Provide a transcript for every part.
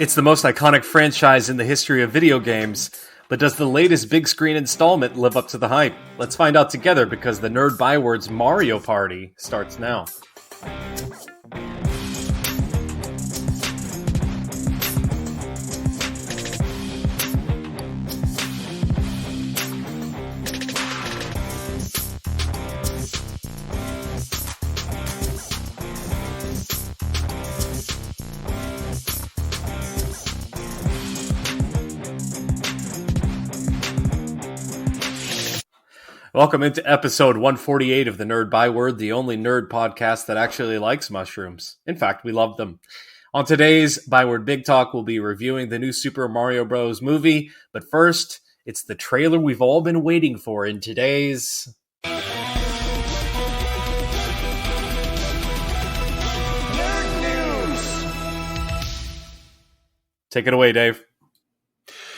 It's the most iconic franchise in the history of video games, but does the latest big screen installment live up to the hype? Let's find out together because the Nerd Byword's Mario Party starts now. Welcome into episode 148 of the Nerd Byword, the only nerd podcast that actually likes mushrooms. In fact, we love them. On today's Byword Big Talk, we'll be reviewing the new Super Mario Bros. Movie. But first, it's the trailer we've all been waiting for in today's... Nerd News! Take it away, Dave.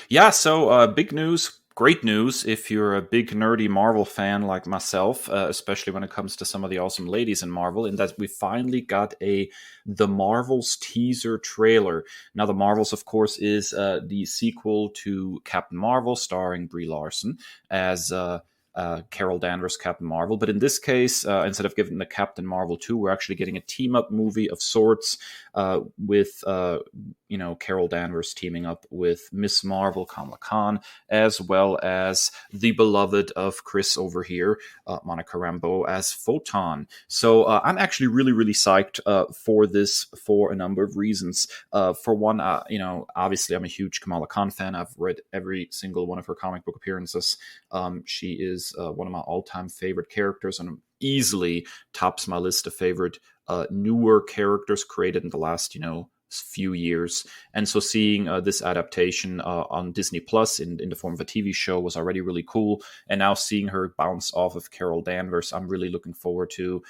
Yeah, so big news. Great news if you're a big nerdy Marvel fan like myself, especially when it comes to some of the awesome ladies in Marvel, in that we finally got The Marvels teaser trailer. Now, The Marvels, of course, is the sequel to Captain Marvel, starring Brie Larson as Carol Danvers, Captain Marvel. But in this case, instead of giving the Captain Marvel 2, we're actually getting a team-up movie of sorts with Carol Danvers teaming up with Miss Marvel, Kamala Khan, as well as the beloved of Kris over here, Monica Rambeau, as Photon. So I'm actually really, really psyched for this for a number of reasons. For one, obviously I'm a huge Kamala Khan fan. I've read every single one of her comic book appearances. She is one of my all-time favorite characters and easily tops my list of favorite newer characters created in the last, few years. And so seeing this adaptation on Disney Plus in the form of a TV show was already really cool. And now seeing her bounce off of Carol Danvers, I'm really looking forward to,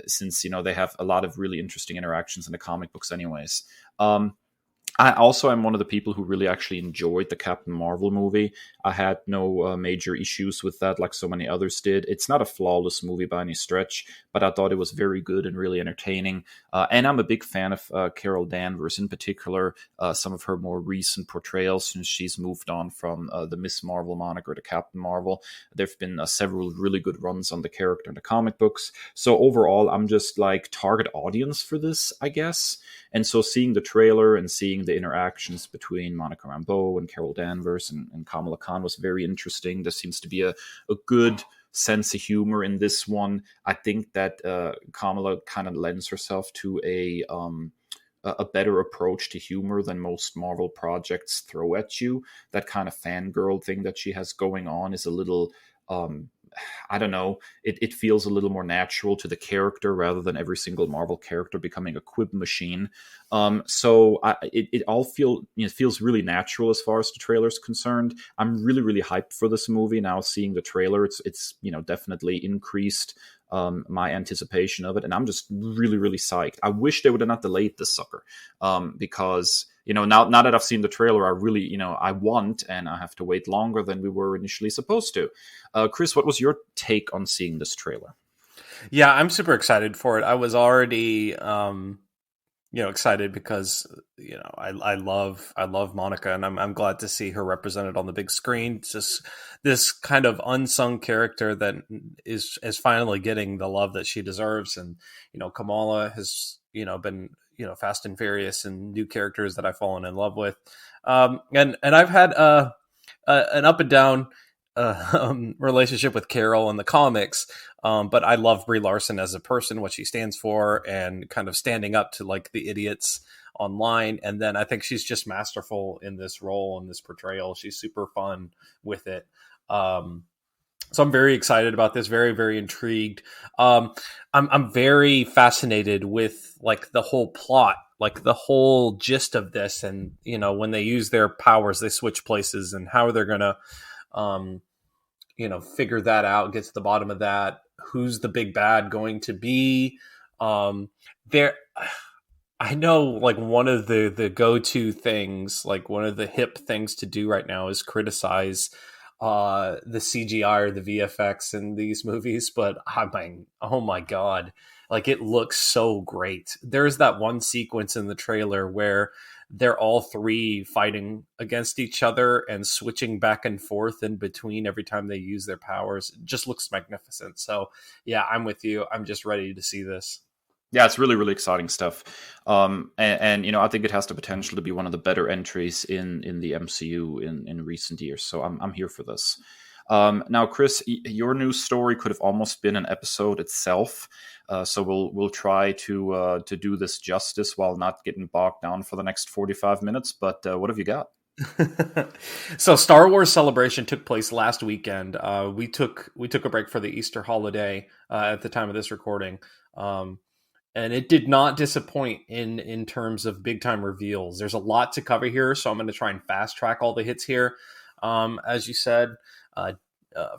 since, they have a lot of really interesting interactions in the comic books anyways. I also am one of the people who really actually enjoyed the Captain Marvel movie. I had no major issues with that like so many others did. It's not a flawless movie by any stretch, but I thought it was very good and really entertaining. And I'm a big fan of Carol Danvers, in particular, some of her more recent portrayals since she's moved on from the Miss Marvel moniker to Captain Marvel. There have been several really good runs on the character in the comic books. So overall, I'm just like target audience for this, I guess. And so seeing the trailer and seeing the interactions between Monica Rambeau and Carol Danvers and Kamala Khan was very interesting. There seems to be a good sense of humor in this one. I think that Kamala kind of lends herself to a better approach to humor than most Marvel projects throw at you. That kind of fangirl thing that she has going on is a little... I don't know, it feels a little more natural to the character rather than every single Marvel character becoming a quib machine. So it all feels really natural as far as the trailer is concerned. I'm really, really hyped for this movie. Now seeing the trailer, it's definitely increased my anticipation of it. And I'm just really, really psyched. I wish they would have not delayed this sucker because... now that I've seen the trailer, I really, I want, and I have to wait longer than we were initially supposed to. Kris, what was your take on seeing this trailer? Yeah, I'm super excited for it. I was already, excited because, I love Monica, and I'm glad to see her represented on the big screen. It's just this kind of unsung character that is finally getting the love that she deserves. And, Kamala has, been, Fast and Furious and new characters that I've fallen in love with. And I've had an up and down relationship with Carol in the comics. But I love Brie Larson as a person, what she stands for, and kind of standing up to like the idiots online. And then I think she's just masterful in this role and this portrayal. She's super fun with it. So I'm very excited about this, very, very intrigued. I'm very fascinated with like the whole plot, like the whole gist of this. And, when they use their powers, they switch places and how they're going to, figure that out, get to the bottom of that. Who's the big bad going to be? I know like one of the go-to things, like one of the hip things to do right now is criticize the CGI or the VFX in these movies, but I mean, oh my God, like it looks so great. There's that one sequence in the trailer where they're all three fighting against each other and switching back and forth in between every time they use their powers. It just looks magnificent. So yeah, I'm with you. I'm just ready to see this. Yeah, it's really, really exciting stuff. And I think it has the potential to be one of the better entries in the MCU in recent years. So I'm here for this. Now, Kris, your news story could have almost been an episode itself. So we'll try to do this justice while not getting bogged down for the next 45 minutes. But what have you got? So Star Wars Celebration took place last weekend. We took a break for the Easter holiday at the time of this recording. And it did not disappoint in terms of big time reveals. There's a lot to cover here, so I'm going to try and fast track all the hits here. As you said,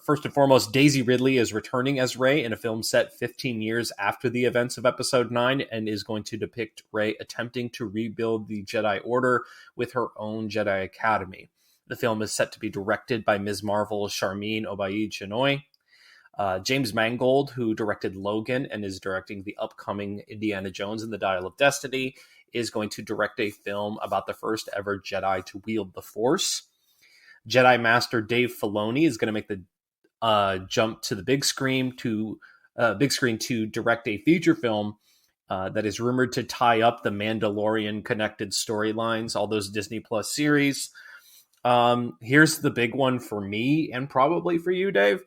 first and foremost, Daisy Ridley is returning as Rey in a film set 15 years after the events of Episode 9 and is going to depict Rey attempting to rebuild the Jedi Order with her own Jedi Academy. The film is set to be directed by Ms. Marvel's Sharmeen Obaid-Chinoy. James Mangold, who directed Logan and is directing the upcoming Indiana Jones and the Dial of Destiny, is going to direct a film about the first ever Jedi to wield the Force. Jedi Master Dave Filoni is going to make the jump to the big screen to direct a feature film that is rumored to tie up the Mandalorian connected storylines, all those Disney Plus series. Here's the big one for me and probably for you, Dave.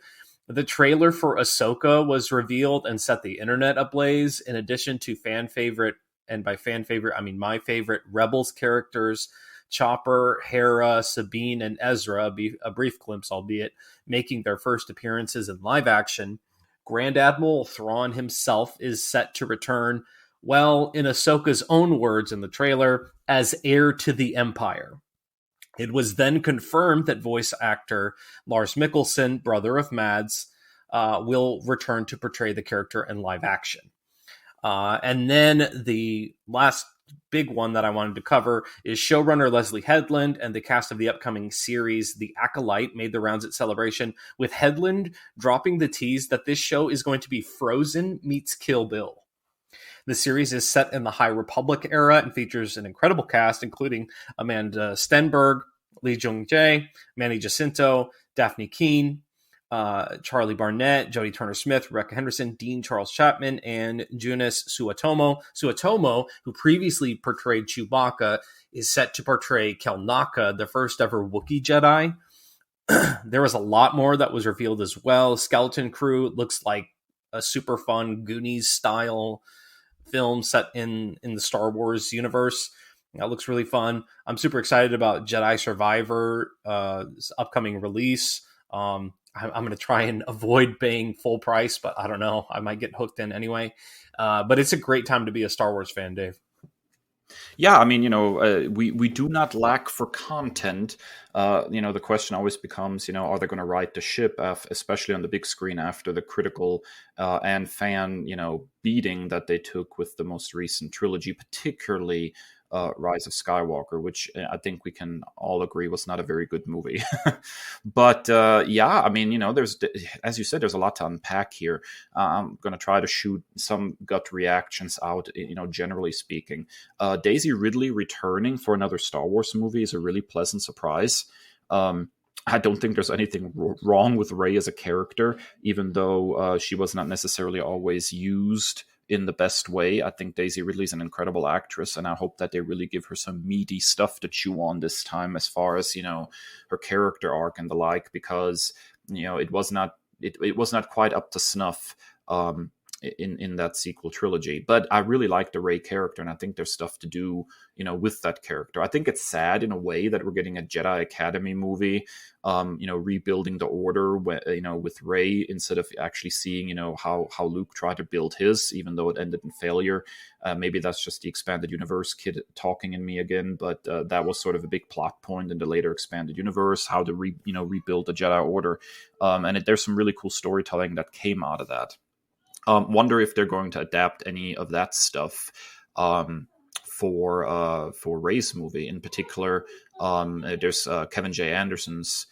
The trailer for Ahsoka was revealed and set the internet ablaze. In addition to fan favorite, and by fan favorite, I mean my favorite Rebels characters, Chopper, Hera, Sabine, and Ezra, a brief glimpse, albeit, making their first appearances in live action. Grand Admiral Thrawn himself is set to return, well, in Ahsoka's own words in the trailer, as heir to the Empire. It was then confirmed that voice actor Lars Mikkelsen, brother of Mads, will return to portray the character in live action. And then the last big one that I wanted to cover is showrunner Leslie Headland and the cast of the upcoming series The Acolyte made the rounds at Celebration, with Headland dropping the tease that this show is going to be Frozen meets Kill Bill. The series is set in the High Republic era and features an incredible cast, including Amanda Stenberg, Lee Jung-jae, Manny Jacinto, Daphne Keane, Charlie Barnett, Jodie Turner-Smith, Rebecca Henderson, Dean Charles Chapman, and Junice Suotomo. Suotomo, who previously portrayed Chewbacca, is set to portray Kel Naka, the first ever Wookiee Jedi. There was a lot more that was revealed as well. Skeleton Crew looks like a super fun Goonies-style film set in the Star Wars universe. That looks really fun. I'm super excited about Jedi Survivor upcoming release. I'm going to try and avoid paying full price, but I don't know. I might get hooked in anyway. But it's a great time to be a Star Wars fan, Dave. Yeah, I mean, we do not lack for content. The question always becomes, are they going to right the ship, especially on the big screen after the critical and fan, beating that they took with the most recent trilogy, particularly Rise of Skywalker, which I think we can all agree was not a very good movie. But I mean, there's, as you said, there's a lot to unpack here. I'm going to try to shoot some gut reactions out, generally speaking. Daisy Ridley returning for another Star Wars movie is a really pleasant surprise. I don't think there's anything wrong with Rey as a character, even though she was not necessarily always used in the best way. I think Daisy Ridley's an incredible actress, and I hope that they really give her some meaty stuff to chew on this time as far as, her character arc and the like, because, it was not quite up to snuff in that sequel trilogy. But I really like the Rey character, and I think there's stuff to do, with that character. I think it's sad in a way that we're getting a Jedi Academy movie, rebuilding the Order, with Rey, instead of actually seeing, how Luke tried to build his, even though it ended in failure. Maybe that's just the expanded universe kid talking in me again, but that was sort of a big plot point in the later expanded universe, how to rebuild the Jedi Order. And there's some really cool storytelling that came out of that. Wonder if they're going to adapt any of that stuff for Rey's movie. In particular, there's Kevin J. Anderson's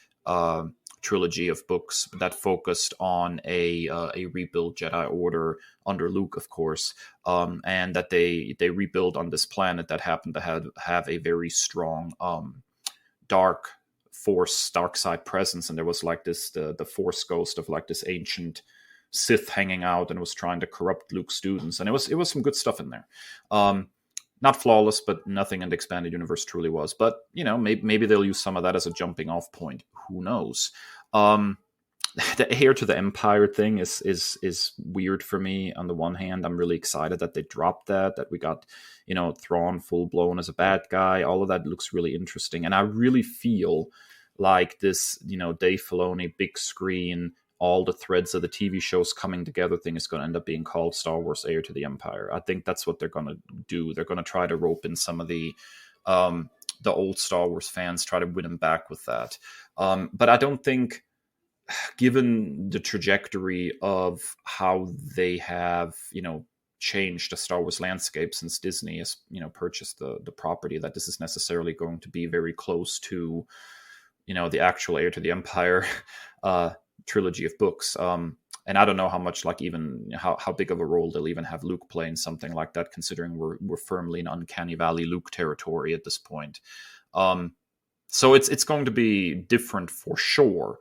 trilogy of books that focused on a rebuilt Jedi Order under Luke, of course, and that they rebuilt on this planet that happened to have a very strong dark force, dark side presence, and there was like this the force ghost of like this ancient Sith hanging out and was trying to corrupt Luke's students, and it was some good stuff in there. Not flawless, but nothing in the expanded universe truly was. But maybe they'll use some of that as a jumping off point. Who knows? The heir to the Empire thing is weird for me. On the one hand, I'm really excited that they dropped that we got Thrawn full blown as a bad guy. All of that looks really interesting, and I really feel like this Dave Filoni big screen, all the threads of the TV shows coming together thing is going to end up being called Star Wars Heir to the Empire. I think that's what they're going to do. They're going to try to rope in some of the old Star Wars fans, try to win them back with that. But I don't think, given the trajectory of how they have, changed the Star Wars landscape since Disney has, purchased the property, that this is necessarily going to be very close to, the actual Heir to the Empire trilogy of books. And I don't know how much, like, even how big of a role they'll even have Luke play in something like that, considering we're firmly in Uncanny Valley Luke territory at this point. So it's going to be different for sure.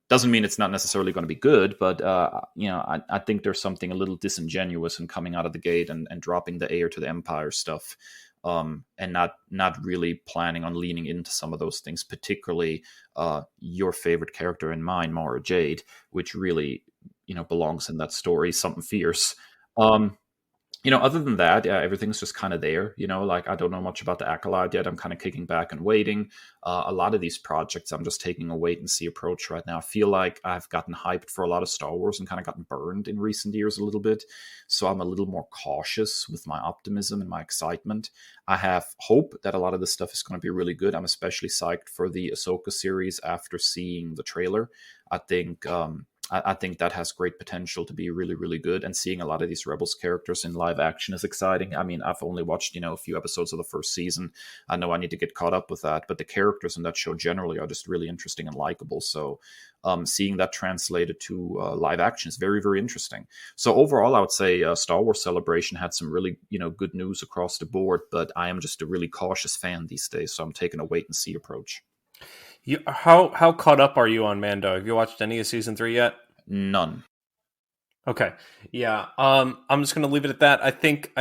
Doesn't mean it's not necessarily going to be good, but I think there's something a little disingenuous in coming out of the gate and dropping the Heir to the Empire stuff, and not really planning on leaning into some of those things, particularly your favorite character and mine, Mara Jade, which really belongs in that story, something fierce. Other than that, yeah, everything's just kind of there. Like, I don't know much about the Acolyte yet. I'm kind of kicking back and waiting. A lot of these projects, I'm just taking a wait and see approach right now. I feel like I've gotten hyped for a lot of Star Wars and kind of gotten burned in recent years a little bit. So I'm a little more cautious with my optimism and my excitement. I have hope that a lot of this stuff is going to be really good. I'm especially psyched for the Ahsoka series after seeing the trailer. I think that has great potential to be really, really good. And seeing a lot of these Rebels characters in live action is exciting. I mean, I've only watched, a few episodes of the first season. I know I need to get caught up with that. But the characters in that show generally are just really interesting and likable. So seeing that translated to live action is very, very interesting. So overall, I would say Star Wars Celebration had some really, good news across the board. But I am just a really cautious fan these days. So I'm taking a wait and see approach. How caught up are you on Mando? Have you watched any of season 3 yet? None. Okay. Yeah. I'm just gonna leave it at that. I think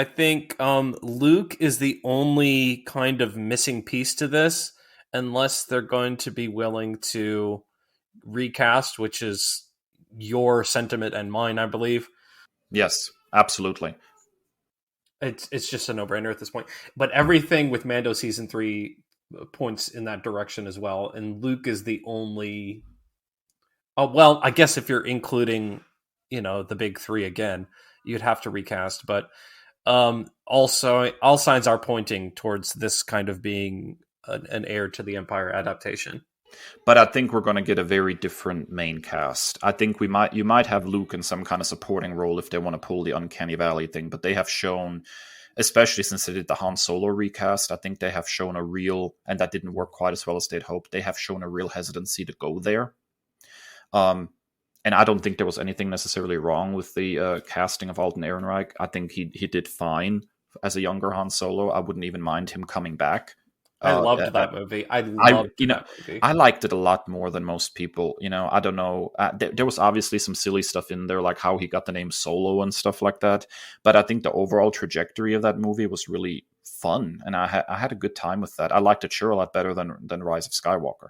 Luke is the only kind of missing piece to this, unless they're going to be willing to recast, which is your sentiment and mine, I believe. Yes, absolutely. It's just a no-brainer at this point. But everything with Mando season 3 points in that direction as well, and Luke is the only. Oh, well, I guess if you're including, the big 3 again, you'd have to recast. But also, all signs are pointing towards this kind of being an Heir to the Empire adaptation. But I think we're going to get a very different main cast. I think you might have Luke in some kind of supporting role if they want to pull the Uncanny Valley thing. But they have shown, especially since they did the Han Solo recast, I think they have shown a real, and that didn't work quite as well as they'd hoped, they have shown a real hesitancy to go there. And I don't think there was anything necessarily wrong with the casting of Alden Ehrenreich. I think he did fine as a younger Han Solo. I wouldn't even mind him coming back. I loved that movie. I movie. I liked it a lot more than most people. I don't know. There was obviously some silly stuff in there, like how he got the name Solo and stuff like that. But I think the overall trajectory of that movie was really fun, and I had a good time with that. I liked it sure a lot better than Rise of Skywalker.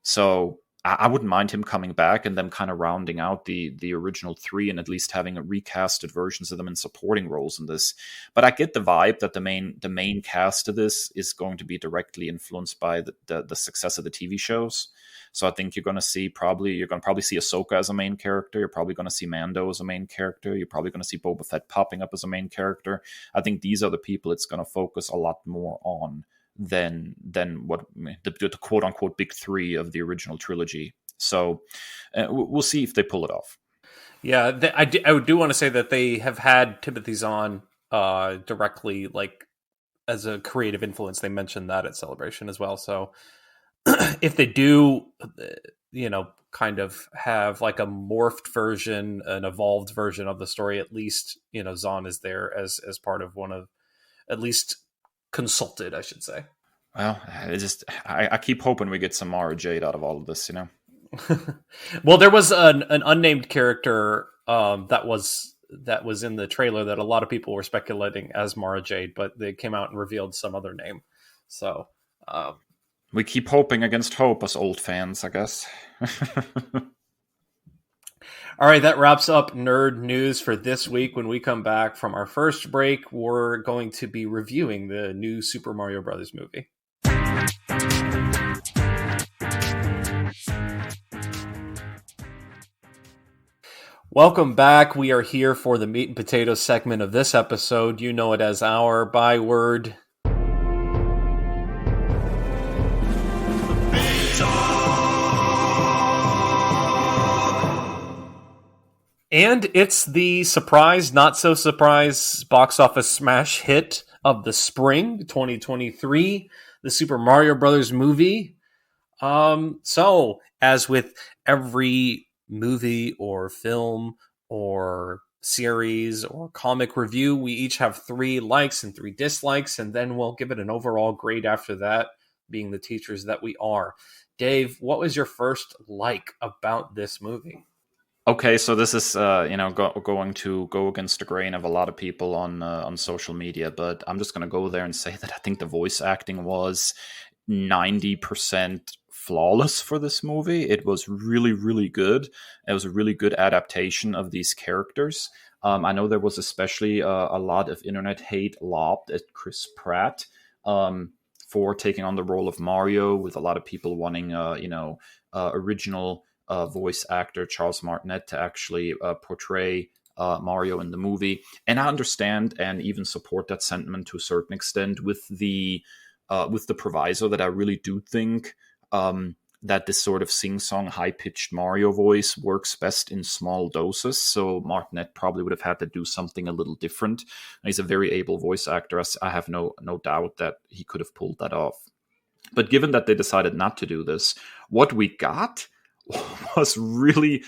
So I wouldn't mind him coming back and them kind of rounding out the original 3 and at least having a recasted versions of them in supporting roles in this. But I get the vibe that the main cast of this is going to be directly influenced by the success of the TV shows. So I think you're going to probably see Ahsoka as a main character. You're probably going to see Mando as a main character. You're probably going to see Boba Fett popping up as a main character. I think these are the people it's going to focus a lot more on than what the quote unquote big 3 of the original trilogy. So we'll see if they pull it off. Yeah, I do want to say that they have had Timothy Zahn directly, like, as a creative influence. They mentioned that at Celebration as well. So if they do kind of have like a morphed version, an evolved version of the story. At least, Zahn is there as part of one of, at least consulted, I should say. Well, I keep hoping we get some Mara Jade out of all of this, Well, there was an unnamed character that was in the trailer that a lot of people were speculating as Mara Jade, but they came out and revealed some other name. So we keep hoping against hope, us old fans, I guess. All right, that wraps up nerd news for this week. When we come back from our first break, we're going to be reviewing the new Super Mario Brothers movie. Welcome back. We are here for the meat and potatoes segment of this episode. You know it as our Byword Big Talk. And it's the surprise, not so surprise box office smash hit of the spring 2023, the Super Mario Brothers movie. So, as with every movie or film or series or comic review, we each have 3 likes and 3 dislikes, and then we'll give it an overall grade after that, being the teachers that we are. Dave, what was your first like about this movie? Okay, so this is going to go against the grain of a lot of people on social media, but I'm just going to go there and say that I think the voice acting was 90% flawless for this movie. It was really, really good. It was a really good adaptation of these characters. I know there was especially a lot of internet hate lobbed at Chris Pratt for taking on the role of Mario, with a lot of people wanting, original voice actor Charles Martinet to actually portray Mario in the movie. And I understand and even support that sentiment to a certain extent, with the proviso that I really do think that this sort of sing-song, high-pitched Mario voice works best in small doses. So Martinet probably would have had to do something a little different. And he's a very able voice actor. I have no doubt that he could have pulled that off. But given that they decided not to do this, what we got was really,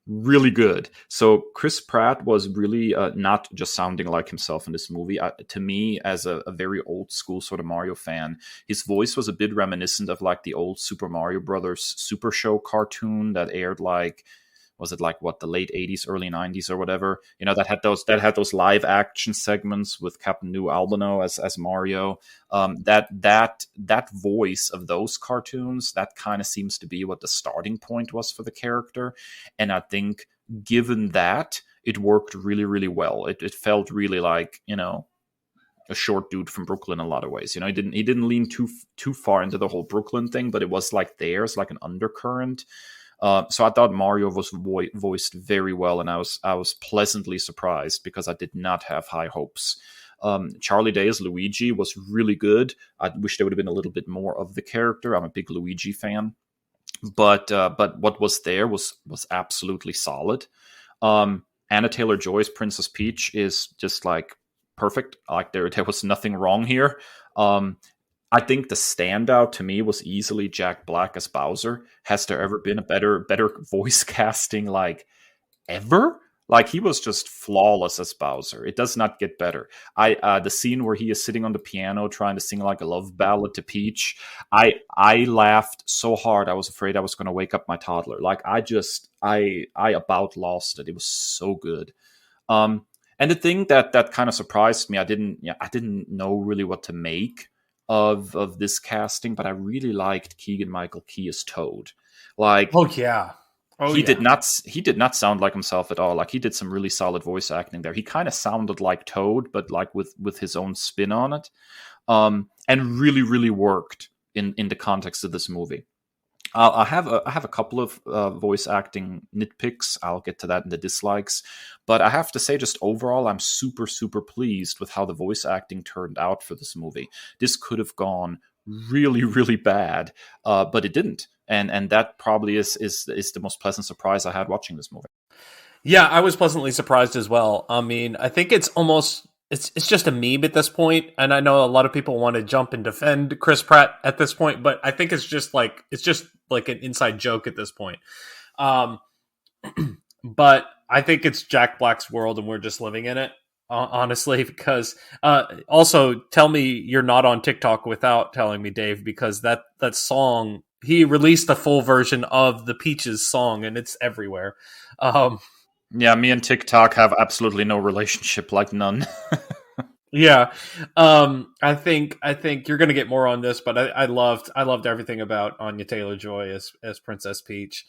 really good. So Chris Pratt was really not just sounding like himself in this movie. To me, as a very old school sort of Mario fan, his voice was a bit reminiscent of like the old Super Mario Brothers Super Show cartoon that aired the late 80s, early 90s or whatever, that had those live action segments with Captain Lou Albano as Mario. That voice of those cartoons, that kind of seems to be what the starting point was for the character. And I think given that, it worked really, really well. It felt really like, a short dude from Brooklyn in a lot of ways. He didn't lean too far into the whole Brooklyn thing, but it was like there's like an undercurrent. So I thought Mario was voiced very well, and I was pleasantly surprised because I did not have high hopes. Charlie Day as Luigi was really good. I wish there would have been a little bit more of the character. I'm a big Luigi fan, but what was there was absolutely solid. Anna Taylor-Joy's Princess Peach is just like perfect. Like there was nothing wrong here. I think the standout to me was easily Jack Black as Bowser. Has there ever been a better voice casting like ever? Like he was just flawless as Bowser. It does not get better. The scene where he is sitting on the piano trying to sing like a love ballad to Peach, I laughed so hard I was afraid I was going to wake up my toddler. Like I about lost it. It was so good. And the thing that kind of surprised me, I didn't know really what to make of this casting, but I really liked Keegan-Michael Key as Toad. Like, he did not sound like himself at all. Like he did some really solid voice acting there. He kind of sounded like Toad, but like with his own spin on it, and really, really worked in the context of this movie. I have a couple of voice acting nitpicks. I'll get to that in the dislikes. But I have to say, just overall, I'm super, super pleased with how the voice acting turned out for this movie. This could have gone really, really bad, but it didn't. And that probably is the most pleasant surprise I had watching this movie. Yeah, I was pleasantly surprised as well. I mean, I think it's almost... It's just a meme at this point, and I know a lot of people want to jump and defend Chris Pratt at this point, but I think it's just like an inside joke at this point. Um, but I think it's Jack Black's world, and we're just living in it. Honestly, because also tell me you're not on TikTok without telling me, Dave, because that song, he released a full version of the Peaches song, and it's everywhere. Yeah, me and TikTok have absolutely no relationship, like none. Yeah, I think you're gonna get more on this, but I loved everything about Anya Taylor-Joy as Princess Peach.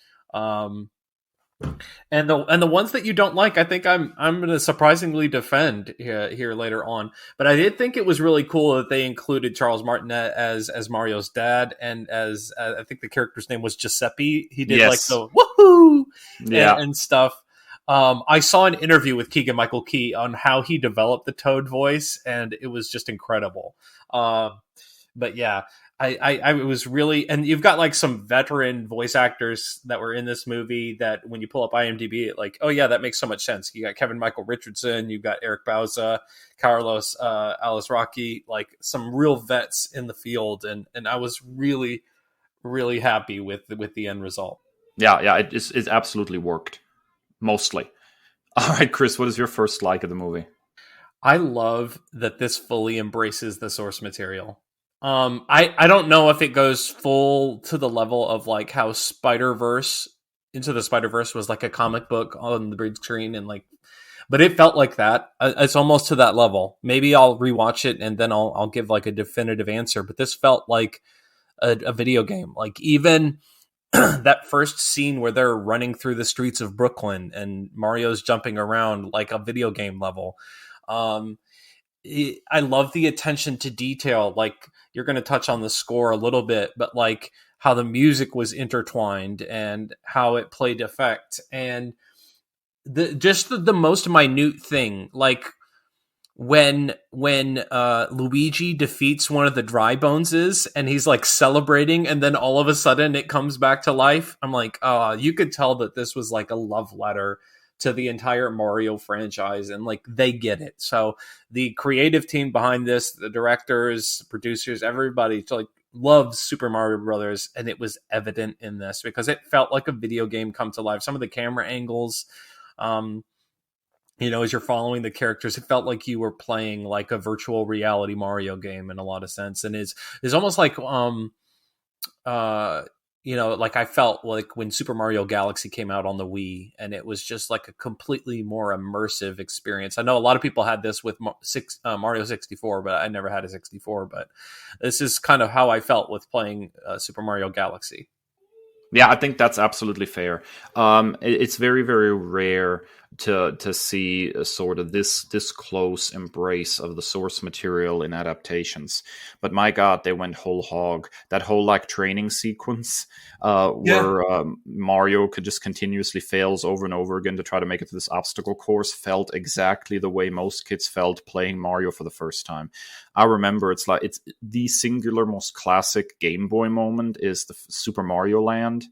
And the ones that you don't like, I think I'm going to surprisingly defend here later on. But I did think it was really cool that they included Charles Martinet as Mario's dad, and as I think the character's name was Giuseppe. He did like the woohoo and stuff. I saw an interview with Keegan-Michael Key on how he developed the Toad voice, and it was just incredible. But yeah, I was really, and you've got like some veteran voice actors that were in this movie that when you pull up IMDb, it like, oh yeah, that makes so much sense. You got Kevin Michael Richardson, you've got Eric Bauza, Carlos Alisraki, like some real vets in the field, and I was really, really happy with the end result. Yeah, it absolutely worked. Mostly. All right, Chris, what is your first like of the movie? I love that this fully embraces the source material. I don't know if it goes full to the level of like how Spider-Verse Into the Spider-Verse was like a comic book on the big screen, and like, but it felt like that. It's almost to that level. Maybe I'll rewatch it and then I'll give like a definitive answer. But this felt like a video game. Like even that first scene where they're running through the streets of Brooklyn and Mario's jumping around like a video game level. I love the attention to detail. Like you're going to touch on the score a little bit, but like how the music was intertwined and how it played effect, and the most minute thing, like when Luigi defeats one of the dry boneses and he's like celebrating, and then all of a sudden it comes back to life. I'm like, you could tell that this was like a love letter to the entire Mario franchise, and like they get it. So the creative team behind this, the directors, producers, everybody like loves Super Mario Brothers, and it was evident in this because it felt like a video game come to life. Some of the camera angles, as you're following the characters, it felt like you were playing like a virtual reality Mario game in a lot of sense, and is almost like like I felt like when Super Mario Galaxy came out on the Wii, and it was just like a completely more immersive experience. I know a lot of people had this with Mario 64, but I never had a 64. But this is kind of how I felt with playing Super Mario Galaxy. Yeah, I think that's absolutely fair. It's very, very rare to see sort of this close embrace of the source material in adaptations. But my God, they went whole hog. That whole like training sequence where Mario could just continuously fails over and over again to try to make it to this obstacle course felt exactly the way most kids felt playing Mario for the first time. I remember it's the singular most classic Game Boy moment is the Super Mario Land.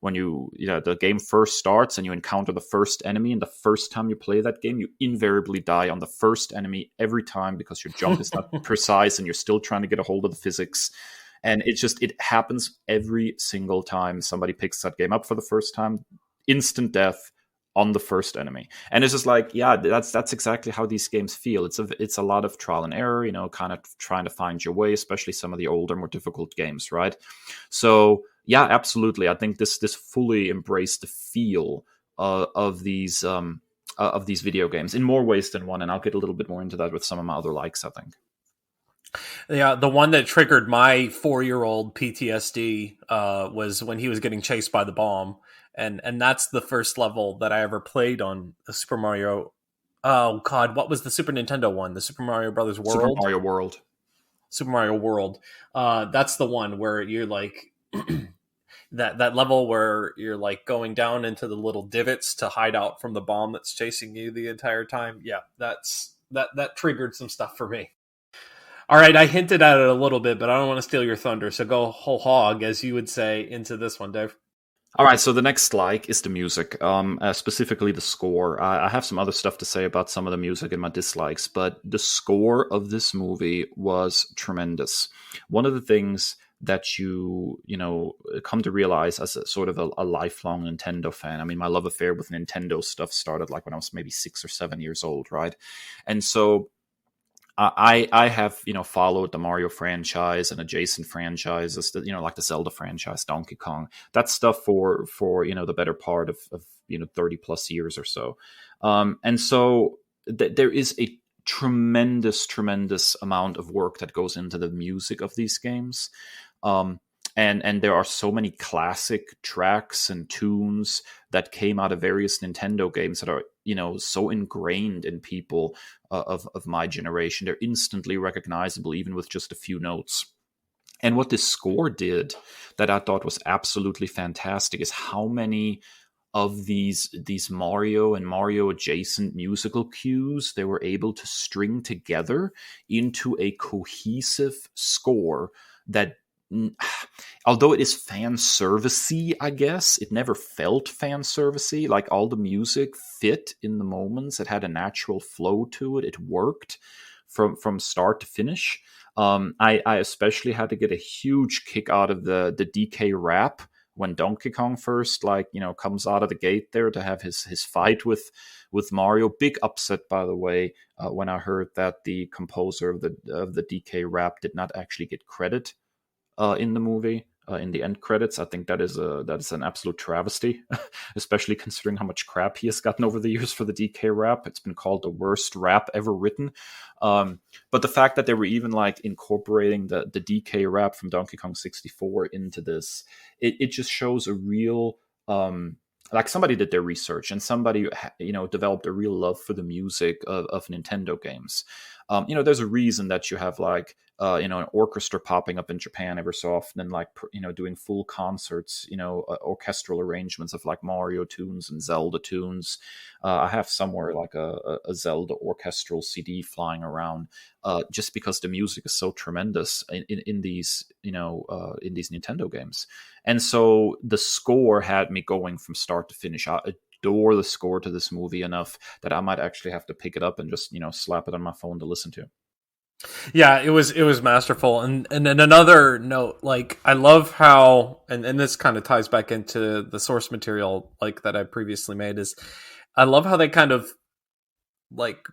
When the game first starts and you encounter the first enemy, and the first time you play that game, you invariably die on the first enemy every time because your jump is not precise and you're still trying to get a hold of the physics. And it happens every single time somebody picks that game up for the first time. Instant death on the first enemy. And it's just like, yeah, that's exactly how these games feel. It's a lot of trial and error, kind of trying to find your way, especially some of the older, more difficult games, right? So yeah, absolutely. I think this fully embraced the feel of these video games in more ways than one, and I'll get a little bit more into that with some of my other likes, I think. Yeah, the one that triggered my 4-year-old PTSD was when he was getting chased by the bomb, and that's the first level that I ever played on Super Mario. Oh God, what was the Super Nintendo one? The Super Mario Brothers World. Super Mario World. Super Mario World. That's the one where you're like. that level where you're like going down into the little divots to hide out from the bomb that's chasing you the entire time. Yeah, that triggered some stuff for me. All right, I hinted at it a little bit, but I don't want to steal your thunder, so go whole hog, as you would say, into this one, Dave. All right, so the next like is the music, specifically the score. I have some other stuff to say about some of the music and my dislikes, but the score of this movie was tremendous. One of the things that you know come to realize as a sort of a lifelong Nintendo fan. I mean, my love affair with Nintendo stuff started like when I was maybe 6 or 7 years old, right? And so I have, you know, followed the Mario franchise and adjacent franchises, you know, like the Zelda franchise, Donkey Kong, that stuff for you know the better part of you know 30 plus years or so, and so there is a tremendous amount of work that goes into the music of these games. Um, and there are so many classic tracks and tunes that came out of various Nintendo games that are, you know, so ingrained in people of my generation. They're instantly recognizable, even with just a few notes. And what this score did that I thought was absolutely fantastic is how many of these Mario and Mario adjacent musical cues they were able to string together into a cohesive score that, although it is fan servicey, I guess it never felt fan servicey. Like, all the music fit in the moments. It had a natural flow to it. It worked from start to finish. I especially had to get a huge kick out of the DK rap when Donkey Kong first, like, you know, comes out of the gate there to have his fight with Mario. Big upset, by the way, when I heard that the composer of the DK rap did not actually get credit in the movie, in the end credits. I think that is an absolute travesty, especially considering how much crap he has gotten over the years for the DK rap. It's been called the worst rap ever written. But the fact that they were even like incorporating the DK rap from Donkey Kong 64 into this, it just shows a real like somebody did their research and somebody, you know, developed a real love for the music of Nintendo games. You know, there's a reason that you have like you know, an orchestra popping up in Japan every so often and like, you know, doing full concerts, you know, orchestral arrangements of like Mario tunes and Zelda tunes. I have somewhere like a Zelda orchestral CD flying around, just because the music is so tremendous in these, you know, in these Nintendo games. And so the score had me going from start to finish. I adore the score to this movie enough that I might actually have to pick it up and just, you know, slap it on my phone to listen to. Yeah, it was masterful. And then another note, like, I love how, and this kind of ties back into the source material like that I previously made, is I love how they kind of like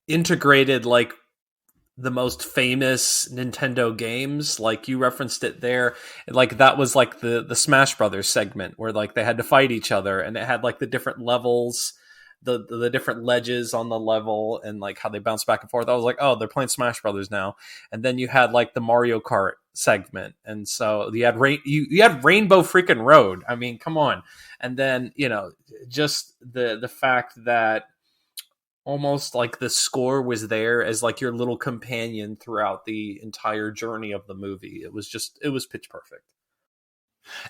integrated like the most famous Nintendo games. Like, you referenced it there, like that was like the Smash Brothers segment where like they had to fight each other, and it had like the different levels, the different ledges on the level, and like how they bounce back and forth. I was like, oh, they're playing Smash Brothers now. And then you had like the Mario Kart segment, and so you had you had Rainbow freaking Road. I mean, come on. And then, you know, just the fact that almost like the score was there as like your little companion throughout the entire journey of the movie. It was pitch perfect.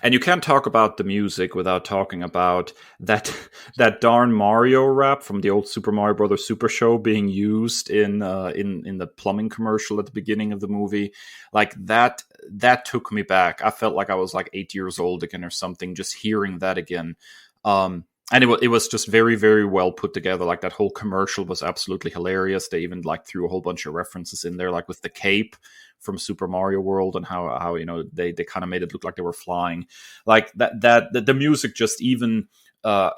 And you can't talk about the music without talking about that darn Mario rap from the old Super Mario Brothers Super Show being used in the plumbing commercial at the beginning of the movie. Like, that took me back. I felt like I was like 8 years old again or something, just hearing that again. And it was just very, very well put together. Like, that whole commercial was absolutely hilarious. They even like threw a whole bunch of references in there, like with the cape from Super Mario World, and how you know they kind of made it look like they were flying. Like that the music just even I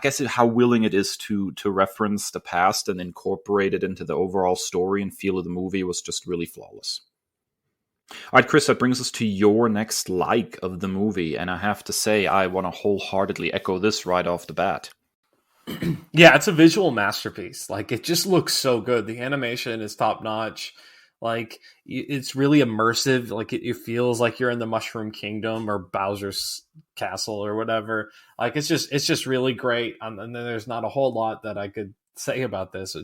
guess how willing it is to reference the past and incorporate it into the overall story and feel of the movie was just really flawless. All right, Kris, that brings us to your next like of the movie. And I have to say, I want to wholeheartedly echo this right off the bat. Yeah, it's a visual masterpiece. Like, it just looks so good. The animation is top notch. Like, it's really immersive. Like, it feels like you're in the Mushroom Kingdom or Bowser's Castle or whatever. Like, it's just really great. And then there's not a whole lot that I could say about this.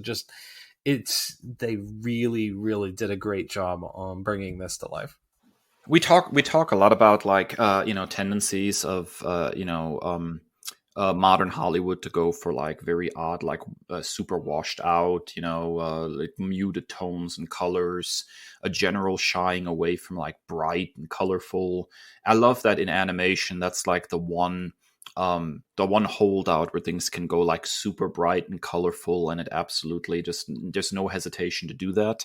They really did a great job on bringing this to life. We talk a lot about like you know, tendencies of modern Hollywood to go for like very odd, like super washed out, you know, like muted tones and colors, a general shying away from like bright and colorful. I love that in animation. That's like the one holdout where things can go like super bright and colorful, and it absolutely just, there's no hesitation to do that.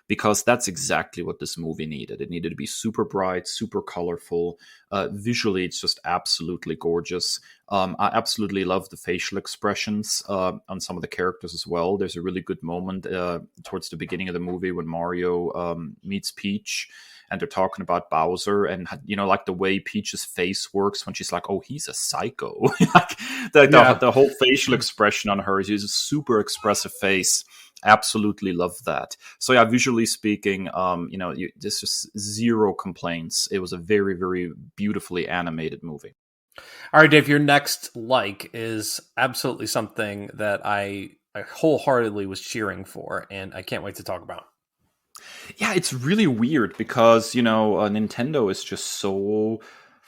because that's exactly what this movie needed. It needed to be super bright, super colorful. Visually, it's just absolutely gorgeous. I absolutely love the facial expressions on some of the characters as well. There's a really good moment towards the beginning of the movie when Mario meets Peach, and they're talking about Bowser, and like the way Peach's face works when she's like, "Oh, he's a psycho." Like the whole facial expression on her is a super expressive face. Absolutely love that. So yeah, visually speaking, there's just zero complaints. It was a very, very beautifully animated movie. All right, Dave, your next like is absolutely something that I wholeheartedly was cheering for, and I can't wait to talk about. Yeah, it's really weird because, Nintendo is just so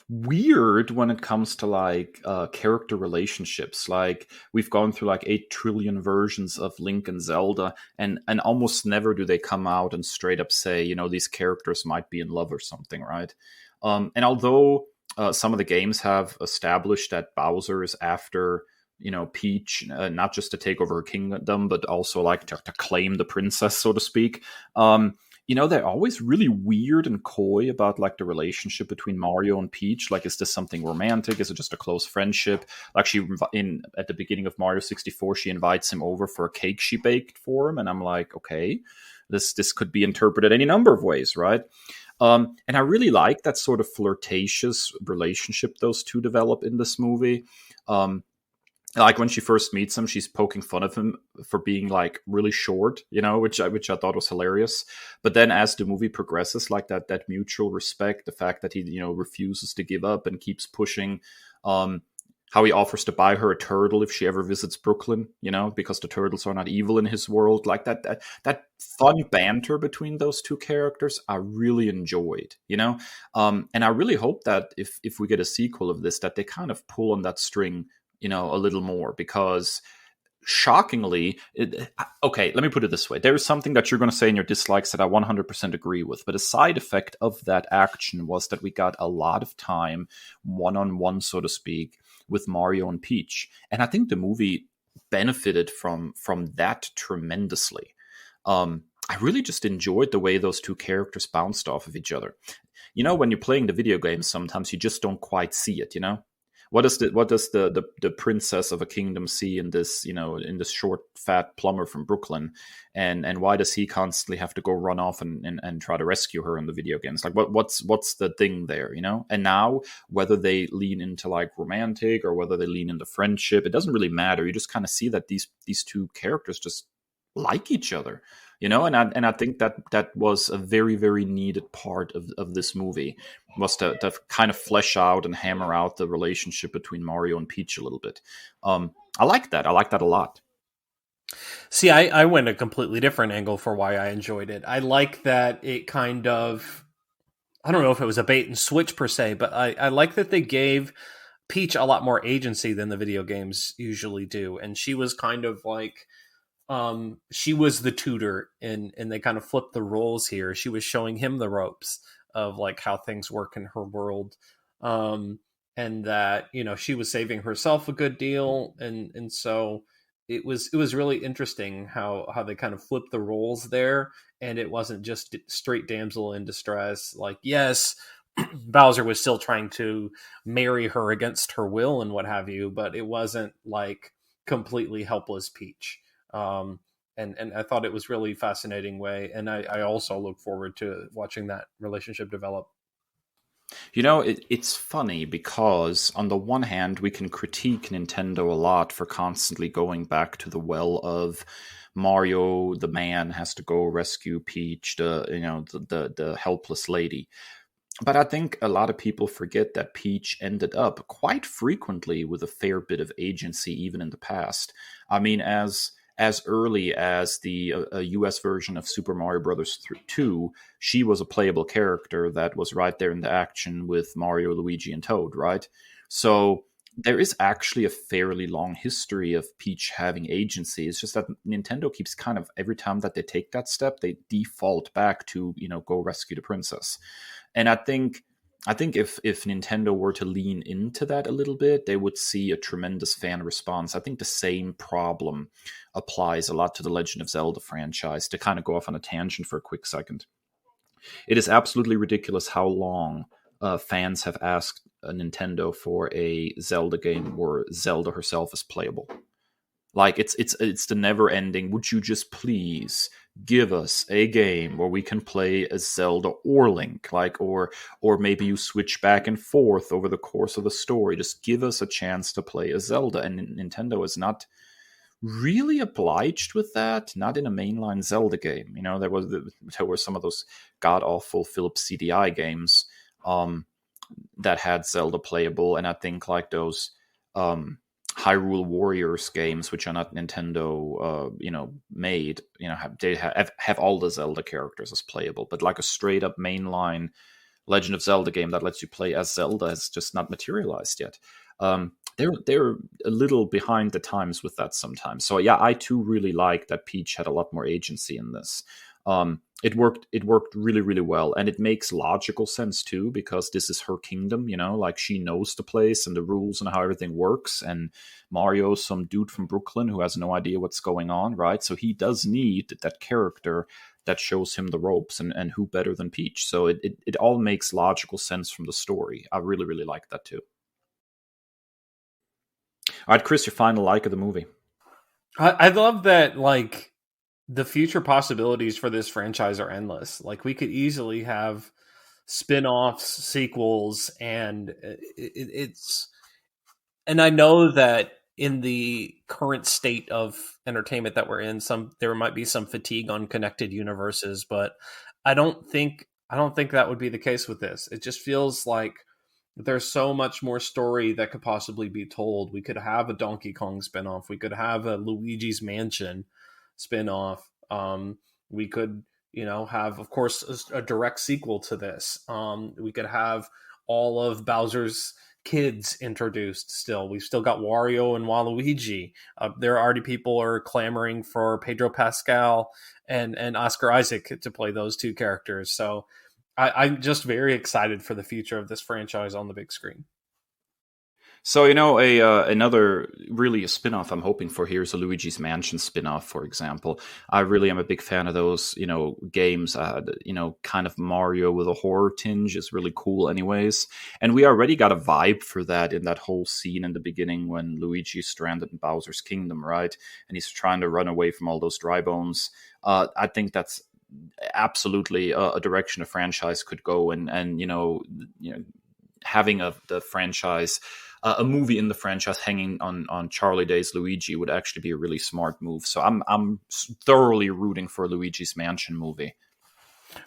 weird when it comes to like character relationships. Like we've gone through like 8 trillion versions of Link and Zelda, and almost never do they come out and straight up say, these characters might be in love or something, right? And although some of the games have established that Bowser is after Peach, not just to take over her kingdom, but also like to claim the princess, so to speak. They're always really weird and coy about like the relationship between Mario and Peach. Like, is this something romantic? Is it just a close friendship? Like at the beginning of Mario 64, she invites him over for a cake she baked for him, and I'm like, okay, this could be interpreted any number of ways, right? And I really like that sort of flirtatious relationship those two develop in this movie. Like when she first meets him, she's poking fun of him for being like really short, which I thought was hilarious. But then as the movie progresses, like that mutual respect, the fact that he refuses to give up and keeps pushing, how he offers to buy her a turtle if she ever visits Brooklyn, because the turtles are not evil in his world. Like that fun banter between those two characters, I really enjoyed, and I really hope that if we get a sequel of this, that they kind of pull on that string a little more, because shockingly, okay, let me put it this way. There is something that you're going to say in your dislikes that I 100% agree with, but a side effect of that action was that we got a lot of time one-on-one, so to speak, with Mario and Peach. And I think the movie benefited from that tremendously. I really just enjoyed the way those two characters bounced off of each other. When you're playing the video game, sometimes you just don't quite see it, what does the princess of a kingdom see in this short fat plumber from Brooklyn, and why does he constantly have to go run off and try to rescue her in the video games? Like what's the thing there, And now whether they lean into like romantic or whether they lean into friendship, it doesn't really matter. You just kind of see that these two characters just like each other. And I think that was a very, very needed part of this movie, was to kind of flesh out and hammer out the relationship between Mario and Peach a little bit. I like that. I like that a lot. See, I went a completely different angle for why I enjoyed it. I like that it kind of, I don't know if it was a bait and switch per se, but I like that they gave Peach a lot more agency than the video games usually do. And she was kind of like, she was the tutor, and they kind of flipped the roles here. She was showing him the ropes of like how things work in her world, and that she was saving herself a good deal, and so it was really interesting how they kind of flipped the roles there, and it wasn't just straight damsel in distress. Like, yes, Bowser was still trying to marry her against her will and what have you, but it wasn't like completely helpless Peach. And I thought it was really fascinating way, and I also look forward to watching that relationship develop. It's funny because on the one hand, we can critique Nintendo a lot for constantly going back to the well of Mario, the man, has to go rescue Peach, the helpless lady. But I think a lot of people forget that Peach ended up quite frequently with a fair bit of agency, even in the past. I mean, as early as the US version of Super Mario Bros. 2, she was a playable character that was right there in the action with Mario, Luigi, and Toad, right? So there is actually a fairly long history of Peach having agency. It's just that Nintendo keeps kind of, every time that they take that step, they default back to, go rescue the princess. And I think I think if Nintendo were to lean into that a little bit, they would see a tremendous fan response. I think the same problem applies a lot to the Legend of Zelda franchise. To kind of go off on a tangent for a quick second, it is absolutely ridiculous how long fans have asked Nintendo for a Zelda game where Zelda herself is playable. Like it's the never ending. Would you just please give us a game where we can play as Zelda or Link, like or maybe you switch back and forth over the course of the story. Just give us a chance to play as Zelda. And Nintendo is not really obliged with that. Not in a mainline Zelda game. You know, there were some of those god awful Philips CDI games that had Zelda playable, and I think like those. Hyrule Warriors games, which are not Nintendo, made, they have all the Zelda characters as playable, but like a straight up mainline Legend of Zelda game that lets you play as Zelda has just not materialized yet. They're a little behind the times with that sometimes. So yeah, I too really like that Peach had a lot more agency in this. It worked really, really well, and it makes logical sense too, because this is her kingdom, like she knows the place and the rules and how everything works, and Mario's some dude from Brooklyn who has no idea what's going on, right? So he does need that character that shows him the ropes, and who better than Peach? So it all makes logical sense from the story. I really, really like that too. All right, Kris, your final like of the movie. I love that, like, the future possibilities for this franchise are endless. Like, we could easily have spin-offs, sequels, and it's... And I know that in the current state of entertainment that we're in, there might be some fatigue on connected universes, but I don't think that would be the case with this. It just feels like there's so much more story that could possibly be told. We could have a Donkey Kong spinoff. We could have a Luigi's Mansion spinoff. We could, have, of course, a direct sequel to this. We could have all of Bowser's kids introduced still. We've still got Wario and Waluigi. There are already people are clamoring for Pedro Pascal and Oscar Isaac to play those two characters. So I'm just very excited for the future of this franchise on the big screen. So, another really a spin-off I'm hoping for here is a Luigi's Mansion spin-off, for example. I really am a big fan of those, games. Kind of Mario with a horror tinge is really cool anyways. And we already got a vibe for that in that whole scene in the beginning when Luigi's stranded in Bowser's Kingdom, right? And he's trying to run away from all those dry bones. I think that's absolutely a direction a franchise could go, and having the franchise, a movie in the franchise hanging on Charlie Day's Luigi would actually be a really smart move. So I'm thoroughly rooting for a Luigi's Mansion movie.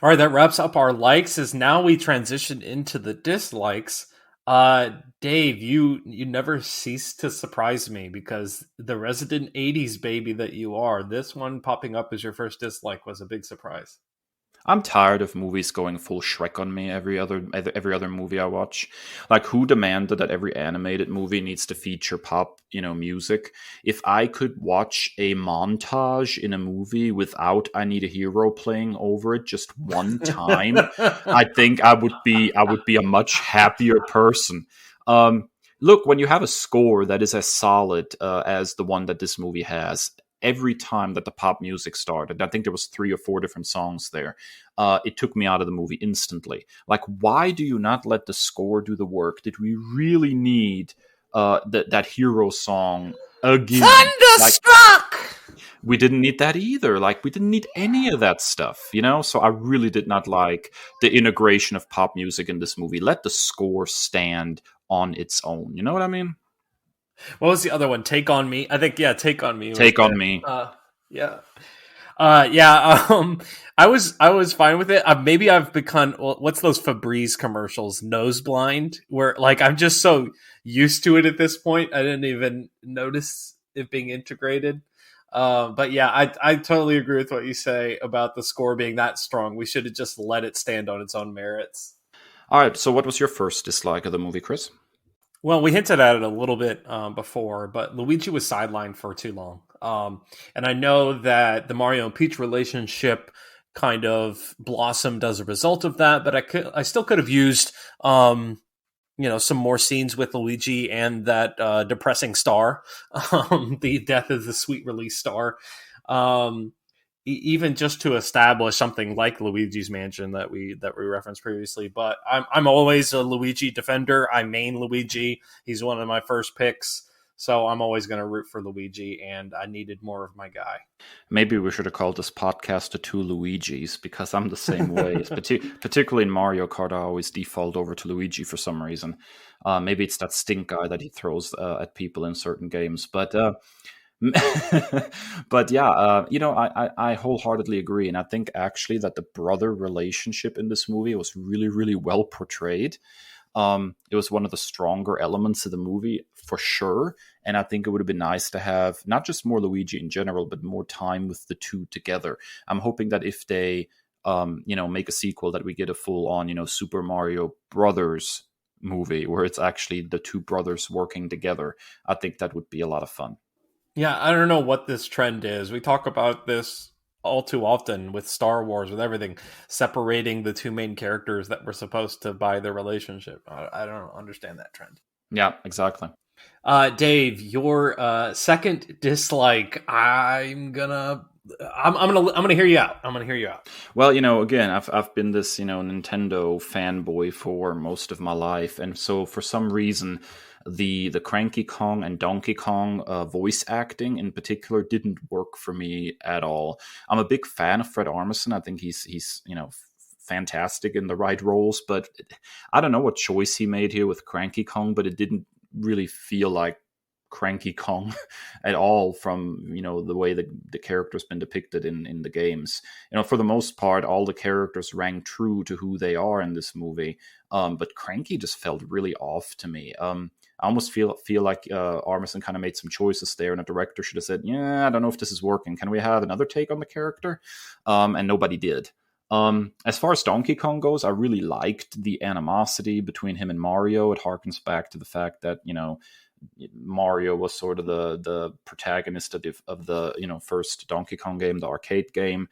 All right, that wraps up our likes. As now we transition into the dislikes. Dave, you never cease to surprise me, because the resident 80s baby that you are, this one popping up as your first dislike was a big surprise. I'm tired of movies going full Shrek on me every other movie I watch. Like, who demanded that every animated movie needs to feature pop, music? If I could watch a montage in a movie without I Need a Hero playing over it just one time, I think I would be a much happier person. Look, when you have a score that is as solid as the one that this movie has, every time that the pop music started, I think there was 3 or 4 different songs there, it took me out of the movie instantly. Like, why do you not let the score do the work? Did we really need that hero song again? Thunderstruck! We didn't need that either. Like, we didn't need any of that stuff, So I really did not like the integration of pop music in this movie. Let the score stand on its own. You know what I mean? What was the other one? Take on Me. I think, yeah, Take on Me. Take on Me. Yeah. I was fine with it. Maybe I've become, what's those Febreze commercials? Nose blind, where like I'm just so used to it at this point, I didn't even notice it being integrated. But yeah, I totally agree with what you say about the score being that strong. We should have just let it stand on its own merits. All right. So, what was your first dislike of the movie, Kris? Well, we hinted at it a little bit before, but Luigi was sidelined for too long. And I know that the Mario and Peach relationship kind of blossomed as a result of that. But I still could have used, some more scenes with Luigi and that depressing star, the death of the sweet release star. Um, Even just to establish something like Luigi's Mansion that we referenced previously. But I'm always a Luigi defender. I main Luigi. He's one of my first picks, so I'm always going to root for Luigi. And I needed more of my guy. Maybe we should have called this podcast the Two Luigis, because I'm the same way. Particularly in Mario Kart, I always default over to Luigi for some reason. Maybe it's that stink eye that he throws at people in certain games, but. But yeah, I wholeheartedly agree, and I think actually that the brother relationship in this movie was really, really well portrayed. It was one of the stronger elements of the movie for sure, and I think it would have been nice to have not just more Luigi in general, but more time with the two together. I'm hoping that if they, make a sequel, that we get a full-on, Super Mario Brothers movie where it's actually the two brothers working together. I think that would be a lot of fun. Yeah, I don't know what this trend is. We talk about this all too often with Star Wars, with everything, separating the two main characters that were supposed to buy their relationship. I don't understand that trend. Yeah, exactly. Dave, your second dislike. I'm gonna hear you out. I'm gonna hear you out. Well, again, I've been this, Nintendo fanboy for most of my life, and so for some reason, the Cranky Kong and Donkey Kong voice acting in particular didn't work for me at all. I'm a big fan of Fred Armisen. I think he's fantastic in the right roles, but I don't know what choice he made here with Cranky Kong, but it didn't really feel like Cranky Kong at all from the way the character's been depicted in the games. For the most part, all the characters rang true to who they are in this movie, but Cranky just felt really off to me. I almost feel like Armisen kind of made some choices there, and a director should have said, "Yeah, I don't know if this is working. Can we have another take on the character?" And nobody did. As far as Donkey Kong goes, I really liked the animosity between him and Mario. It harkens back to the fact that Mario was sort of the protagonist of the first Donkey Kong game, the arcade game.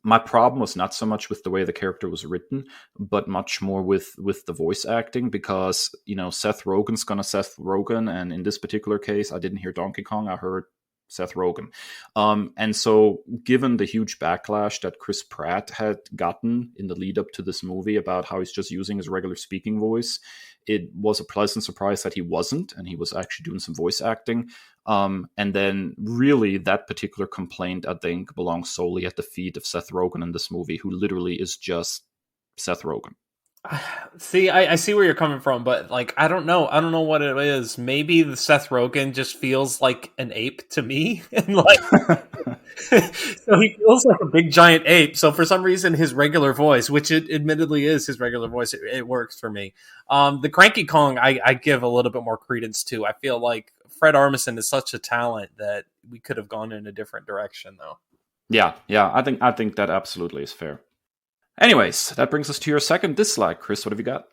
My problem was not so much with the way the character was written, but much more with the voice acting, because Seth Rogen's gonna Seth Rogen, and in this particular case, I didn't hear Donkey Kong, I heard Seth Rogen. And so given the huge backlash that Chris Pratt had gotten in the lead up to this movie about how he's just using his regular speaking voice, it was a pleasant surprise that he wasn't, and he was actually doing some voice acting. And then really that particular complaint, I think, belongs solely at the feet of Seth Rogen in this movie, who literally is just Seth Rogen. See, I see where you're coming from, but I don't know what it is. Maybe the Seth Rogen just feels like an ape to me, and so he feels like a big giant ape. So for some reason, his regular voice, which it admittedly is his regular voice, it works for me. The Cranky Kong, I give a little bit more credence to. I feel like Fred Armisen is such a talent that we could have gone in a different direction, though. Yeah, I think that absolutely is fair. Anyways, that brings us to your second dislike. Chris, what have you got?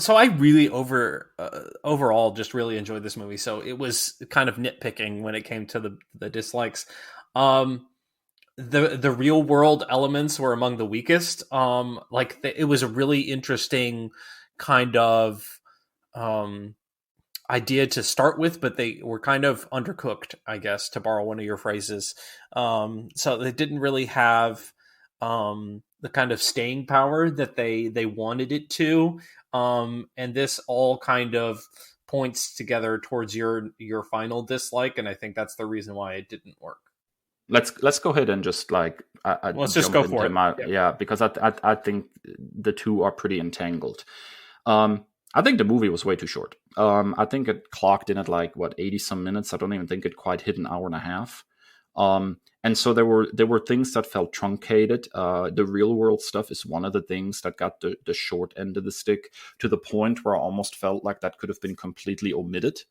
So I really overall just really enjoyed this movie. So it was kind of nitpicking when it came to the dislikes. The real world elements were among the weakest. It was a really interesting kind of idea to start with, but they were kind of undercooked, I guess, to borrow one of your phrases. So they didn't really have the kind of staying power that they wanted it to. And this all kind of points together towards your final dislike, and I think that's the reason why it didn't work. Let's go ahead and just let's just go for it. Yeah, because I think the two are pretty entangled. I think the movie was way too short. I think it clocked in at 80 some minutes. I don't even think it quite hit an hour and a half. And so there were things that felt truncated. The real world stuff is one of the things that got the short end of the stick, to the point where I almost felt like that could have been completely omitted.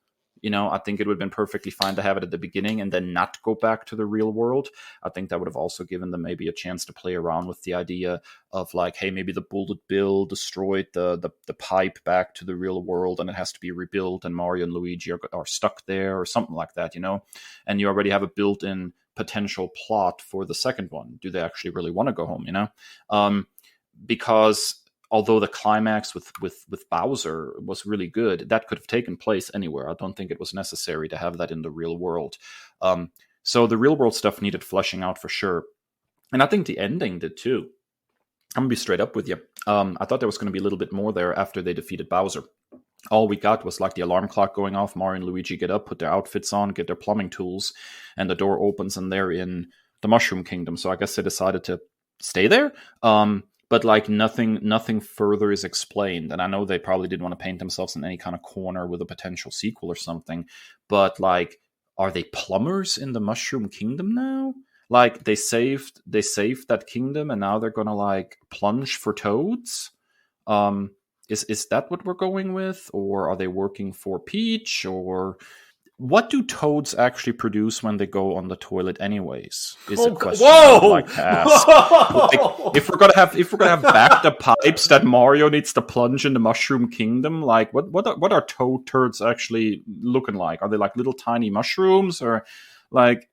I think it would have been perfectly fine to have it at the beginning and then not go back to the real world. I think that would have also given them maybe a chance to play around with the idea of like, hey, maybe the bullet bill destroyed the pipe back to the real world and it has to be rebuilt, and Mario and Luigi are stuck there or something like that, and you already have a built-in potential plot for the second one. Do they actually really want to go home, because although the climax with Bowser was really good, that could have taken place anywhere. I don't think it was necessary to have that in the real world. So the real world stuff needed fleshing out for sure. And I think the ending did too. I'm going to be straight up with you. I thought there was going to be a little bit more there after they defeated Bowser. All we got was like the alarm clock going off. Mario and Luigi get up, put their outfits on, get their plumbing tools, and the door opens and they're in the Mushroom Kingdom. So I guess they decided to stay there. But like nothing further is explained. And I know they probably didn't want to paint themselves in any kind of corner with a potential sequel or something. But like, are they plumbers in the Mushroom Kingdom now? Like they saved that kingdom and now they're gonna like plunge for toads? Is that what we're going with? Or are they working for Peach? Or what do toads actually produce when they go on the toilet anyways? Is a question I'd like to ask. Like, if we're gonna have backed up pipes that Mario needs to plunge in the Mushroom Kingdom, like what are Toad Turds actually looking like? Are they like little tiny mushrooms, or like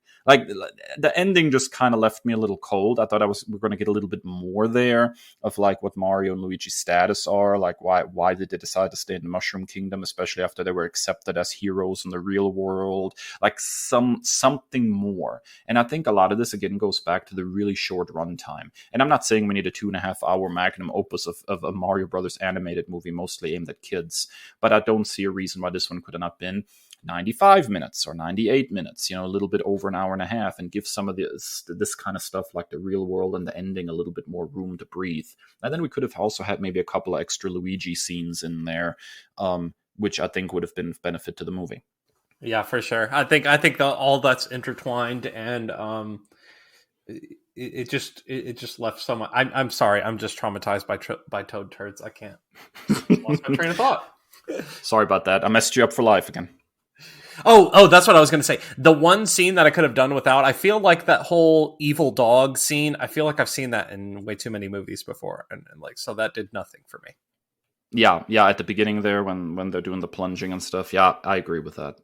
the ending just kind of left me a little cold. I thought we're going to get a little bit more there of like what Mario and Luigi's status are, like why did they decide to stay in the Mushroom Kingdom, especially after they were accepted as heroes in the real world, like something more. And I think a lot of this again goes back to the really short runtime. And I'm not saying we need a 2.5 hour magnum opus of a Mario Brothers animated movie mostly aimed at kids, but I don't see a reason why this one could have not been 95 minutes or 98 minutes, a little bit over an hour and a half, and give some of this kind of stuff like the real world and the ending a little bit more room to breathe. And then we could have also had maybe a couple of extra Luigi scenes in there, which I think would have been benefit to the movie. Yeah, for sure. I think all that's intertwined, and it just left so much. I'm sorry. I'm just traumatized by Toad Turds. I can't. Lost my train of thought. Sorry about that. I messed you up for life again. Oh, that's what I was going to say. The one scene that I could have done without, I feel like that whole evil dog scene, I feel like I've seen that in way too many movies before. And like, so that did nothing for me. Yeah. At the beginning there, when they're doing the plunging and stuff. Yeah, I agree with that.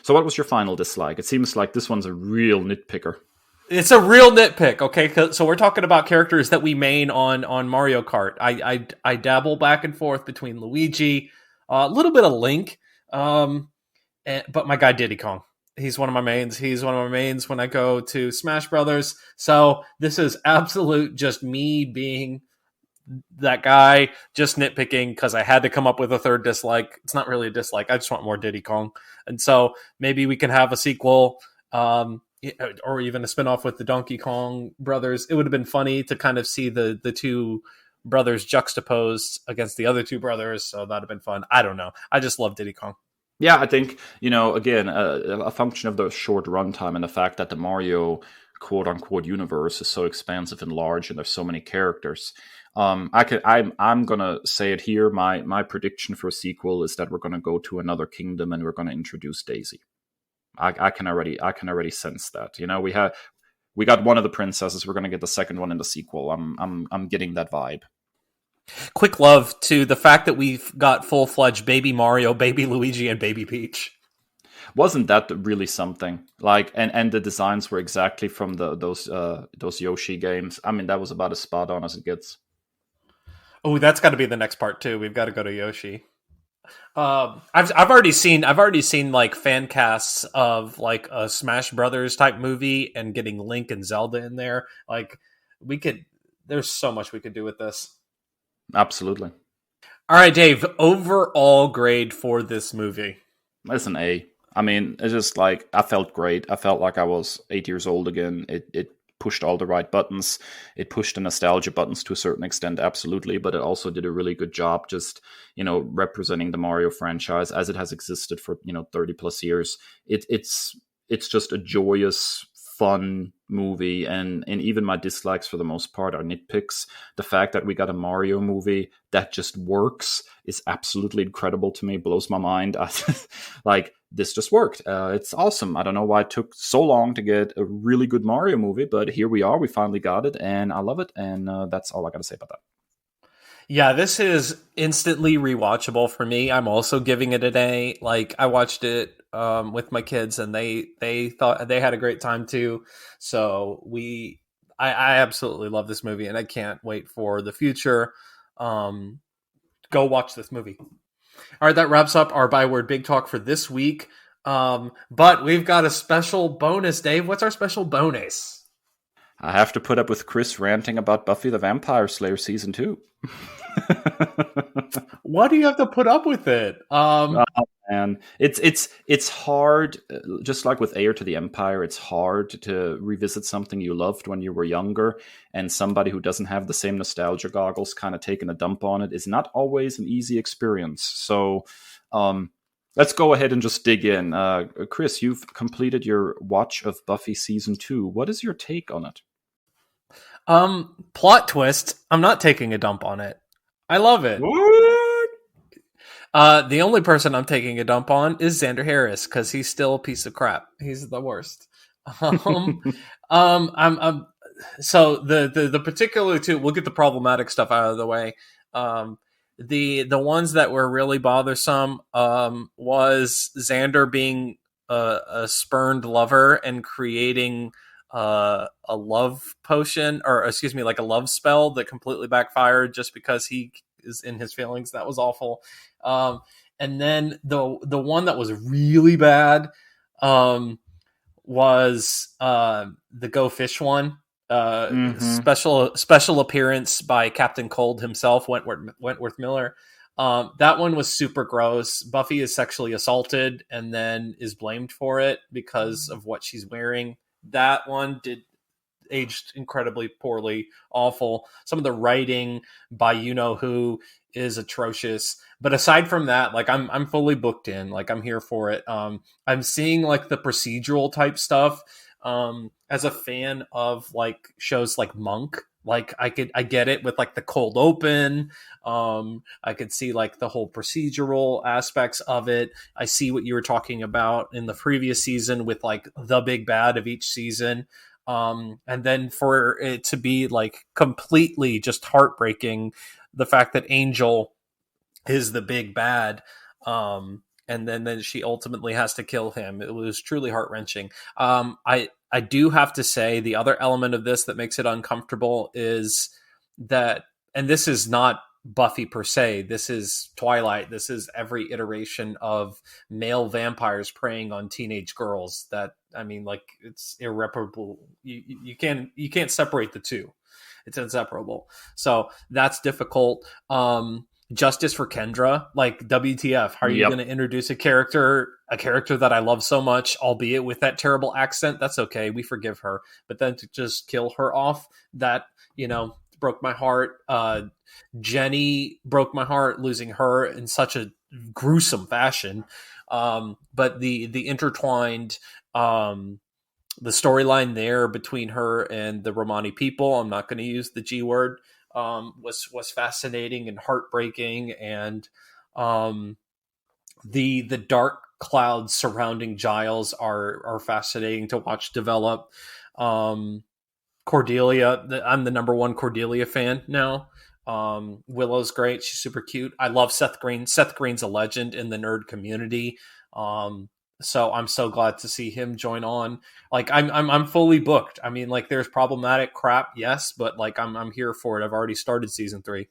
So what was your final dislike? It seems like this one's a real nitpicker. It's a real nitpick, okay? So we're talking about characters that we main on Mario Kart. I dabble back and forth between Luigi, a little bit of Link, but my guy Diddy Kong. He's one of my mains. He's one of my mains when I go to Smash Brothers. So this is absolute just me being that guy, just nitpicking because I had to come up with a third dislike. It's not really a dislike. I just want more Diddy Kong. And so maybe we can have a sequel, or even a spinoff with the Donkey Kong brothers. It would have been funny to kind of see the two brothers juxtaposed against the other two brothers. So that'd have been fun. I don't know. I just love Diddy Kong. Yeah, I think, again, a function of the short runtime and the fact that the Mario quote-unquote universe is so expansive and large and there's so many characters. I'm going to say it here. My prediction for a sequel is that we're going to go to another kingdom and we're going to introduce Daisy. I can already sense that. We got one of the princesses. We're going to get the second one in the sequel. I'm getting that vibe. Quick love to the fact that we've got full-fledged baby Mario, baby Luigi, and baby Peach. Wasn't that really something? Like, and the designs were exactly from those Yoshi games. I mean, that was about as spot on as it gets. Oh, that's got to be the next part too. We've got to go to Yoshi. I've already seen like fan casts of like a Smash Brothers type movie and getting Link and Zelda in there. Like there's so much we could do with this. Absolutely. All right, Dave, overall grade for this movie. It's an A. I mean, it's just like, I felt great. I felt like I was 8 years old again. It pushed all the right buttons. It pushed the nostalgia buttons to a certain extent, absolutely, but it also did a really good job just, representing the Mario franchise as it has existed for, 30 plus years. It's just a joyous, fun movie, and even my dislikes for the most part are nitpicks. The fact that we got a Mario movie that just works is absolutely incredible to me, blows my mind. Like, this just worked. It's awesome. I don't know why it took so long to get a really good Mario movie, but here we are. We finally got it, and I love it, and that's all I gotta say about that. Yeah, this is instantly rewatchable for me. I'm also giving it an A. Like, I watched it with my kids, and they thought they had a great time too. So I absolutely love this movie, and I can't wait for the future. Go watch this movie. All right, that wraps up our Byword Big Talk for this week. But we've got a special bonus, Dave. What's our special bonus? I have to put up with Kris ranting about Buffy the Vampire Slayer season 2. Why do you have to put up with it? Oh, man, it's hard. Just like with Heir to the Empire, it's hard to revisit something you loved when you were younger, and somebody who doesn't have the same nostalgia goggles kind of taking a dump on it is not always an easy experience. So, let's go ahead and just dig in. Kris, you've completed your watch of Buffy season 2. What is your take on it? Plot twist. I'm not taking a dump on it. I love it. What? The only person I'm taking a dump on is Xander Harris, because he's still a piece of crap. He's the worst. So the particular two, we'll get the problematic stuff out of the way. The ones that were really bothersome was Xander being a spurned lover and creating a love potion, or excuse me, like a love spell that completely backfired just because he is in his feelings. That was awful. And then the one that was really bad was the Go Fish one. Special appearance by Captain Cold himself, Wentworth Miller. That one was super gross. Buffy is sexually assaulted and then is blamed for it because of what she's wearing. That one aged incredibly poorly, awful. Some of the writing by you know who is atrocious. But aside from that, like I'm fully booked in. Like, I'm here for it. I'm seeing like the procedural type stuff. As a fan of like shows like Monk, like I get it with like the cold open. I could see like the whole procedural aspects of it. I see what you were talking about in the previous season with like the big bad of each season. And then for it to be like completely just heartbreaking, the fact that Angel is the big bad, and then she ultimately has to kill him. It was truly heart-wrenching. I do have to say the other element of this that makes it uncomfortable is that, and this is not Buffy per se, this is Twilight, this is every iteration of male vampires preying on teenage girls. That, I mean, like, it's irreparable. You can't separate the two. It's inseparable. So that's difficult. Justice for Kendra, like, WTF? How are you going to introduce a character that I love so much, albeit with that terrible accent? That's okay, we forgive her. But then to just kill her off, that, broke my heart. Jenny broke my heart, losing her in such a gruesome fashion. But the intertwined, the storyline there between her and the Romani people, I'm not going to use the G word, was fascinating and heartbreaking, and the dark clouds surrounding Giles are fascinating to watch develop. Cordelia, I'm the number one Cordelia fan now. Willow's great; she's super cute. I love Seth Green. Seth Green's a legend in the nerd community. So I'm so glad to see him join on. Like, I'm fully booked. I mean, like, there's problematic crap, yes, but like I'm here for it. I've already started season 3.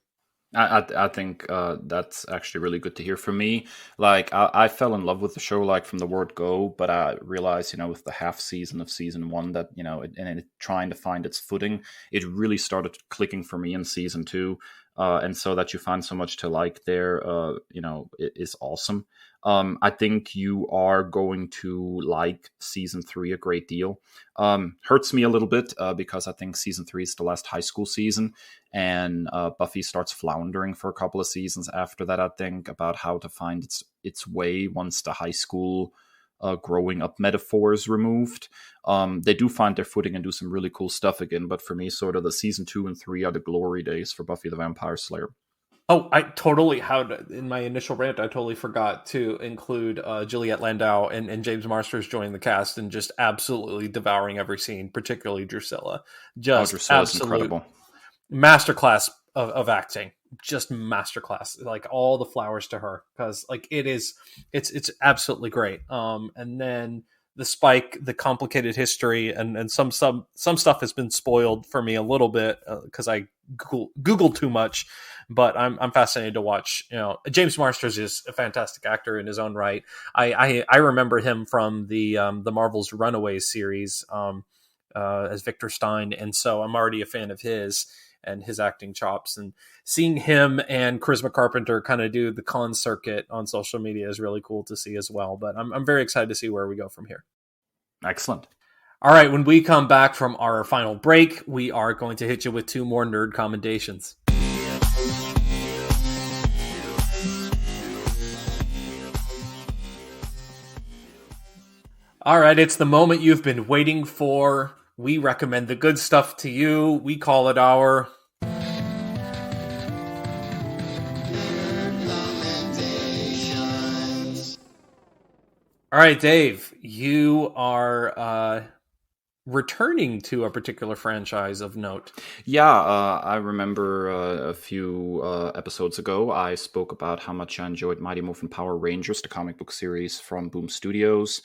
I think that's actually really good to hear. For me, like, I fell in love with the show like from the word go, but I realized, with the half season of season 1 that, and it trying to find its footing, it really started clicking for me in season 2. And so that you find so much to like there, it is awesome. I think you are going to like season 3 a great deal. Hurts me a little bit because I think season 3 is the last high school season, and Buffy starts floundering for a couple of seasons after that, I think, about how to find its way once the high school growing up metaphors removed. They do find their footing and do some really cool stuff again. But for me, sort of the season 2 and 3 are the glory days for Buffy the Vampire Slayer. Oh, I totally in my initial rant, I totally forgot to include Juliette Landau and James Marsters joining the cast and just absolutely devouring every scene, particularly Drusilla. Just Drusilla's incredible. Masterclass of acting. Just masterclass. Like all the flowers to her, because like it's absolutely great. And then despite the complicated history and some stuff has been spoiled for me a little bit because I Googled too much. But I'm fascinated to watch. James Marsters is a fantastic actor in his own right. I remember him from the Marvel's Runaways series as Victor Stein, and so I'm already a fan of his and his acting chops. And seeing him and Charisma Carpenter kind of do the con circuit on social media is really cool to see as well. But I'm very excited to see where we go from here. Excellent. All right, when we come back from our final break, we are going to hit you with 2 more nerd commendations. All right, it's the moment you've been waiting for. We recommend the good stuff to you. We call it our... All right, Dave, you are returning to a particular franchise of note. Yeah, I remember a few episodes ago, I spoke about how much I enjoyed Mighty Morphin Power Rangers, the comic book series from Boom Studios,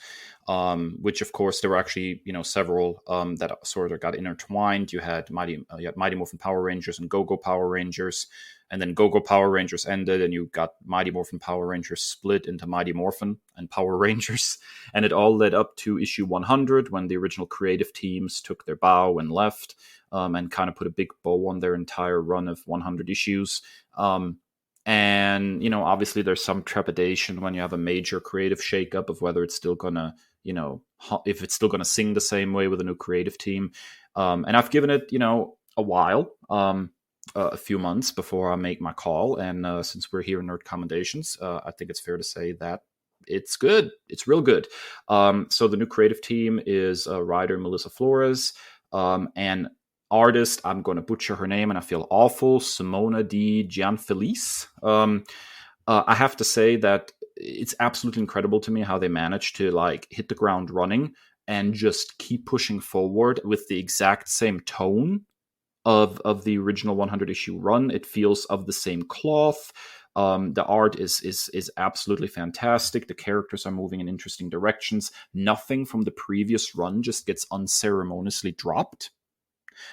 which, of course, there were actually several that sort of got intertwined. You had Mighty Morphin Power Rangers and Go-Go Power Rangers, and then Go-Go Power Rangers ended, and you got Mighty Morphin Power Rangers split into Mighty Morphin and Power Rangers. And it all led up to issue 100, when the original creative teams took their bow and left, and kind of put a big bow on their entire run of 100 issues. And, obviously there's some trepidation when you have a major creative shakeup of whether it's still going to, if it's still going to sing the same way with a new creative team. And I've given it, a while. A few months before I make my call. And since we're here in Nerd Commendations, I think it's fair to say that it's good. It's real good. So the new creative team is writer Melissa Flores and artist, I'm going to butcher her name and I feel awful, Simona di Gianfelice. I have to say that it's absolutely incredible to me how they managed to hit the ground running and just keep pushing forward with the exact same tone of the original 100 issue run. It feels of the same cloth. The art is absolutely fantastic. The characters are moving in interesting directions. Nothing from the previous run just gets unceremoniously dropped,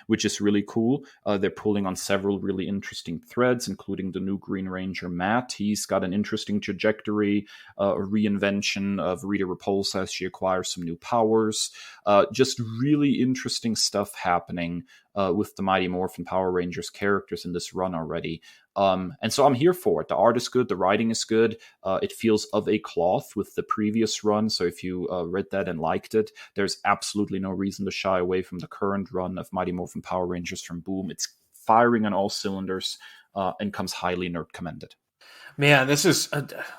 which is really cool. They're pulling on several really interesting threads, including the new Green Ranger, Matt. He's got an interesting trajectory, a reinvention of Rita Repulsa as she acquires some new powers. Just really interesting stuff happening with the Mighty Morphin Power Rangers characters in this run already. And so I'm here for it. The art is good. The writing is good. It feels of a cloth with the previous run. So if you read that and liked it, there's absolutely no reason to shy away from the current run of Mighty Morphin Power Rangers from Boom. It's firing on all cylinders and comes highly nerd commended. Man, this is,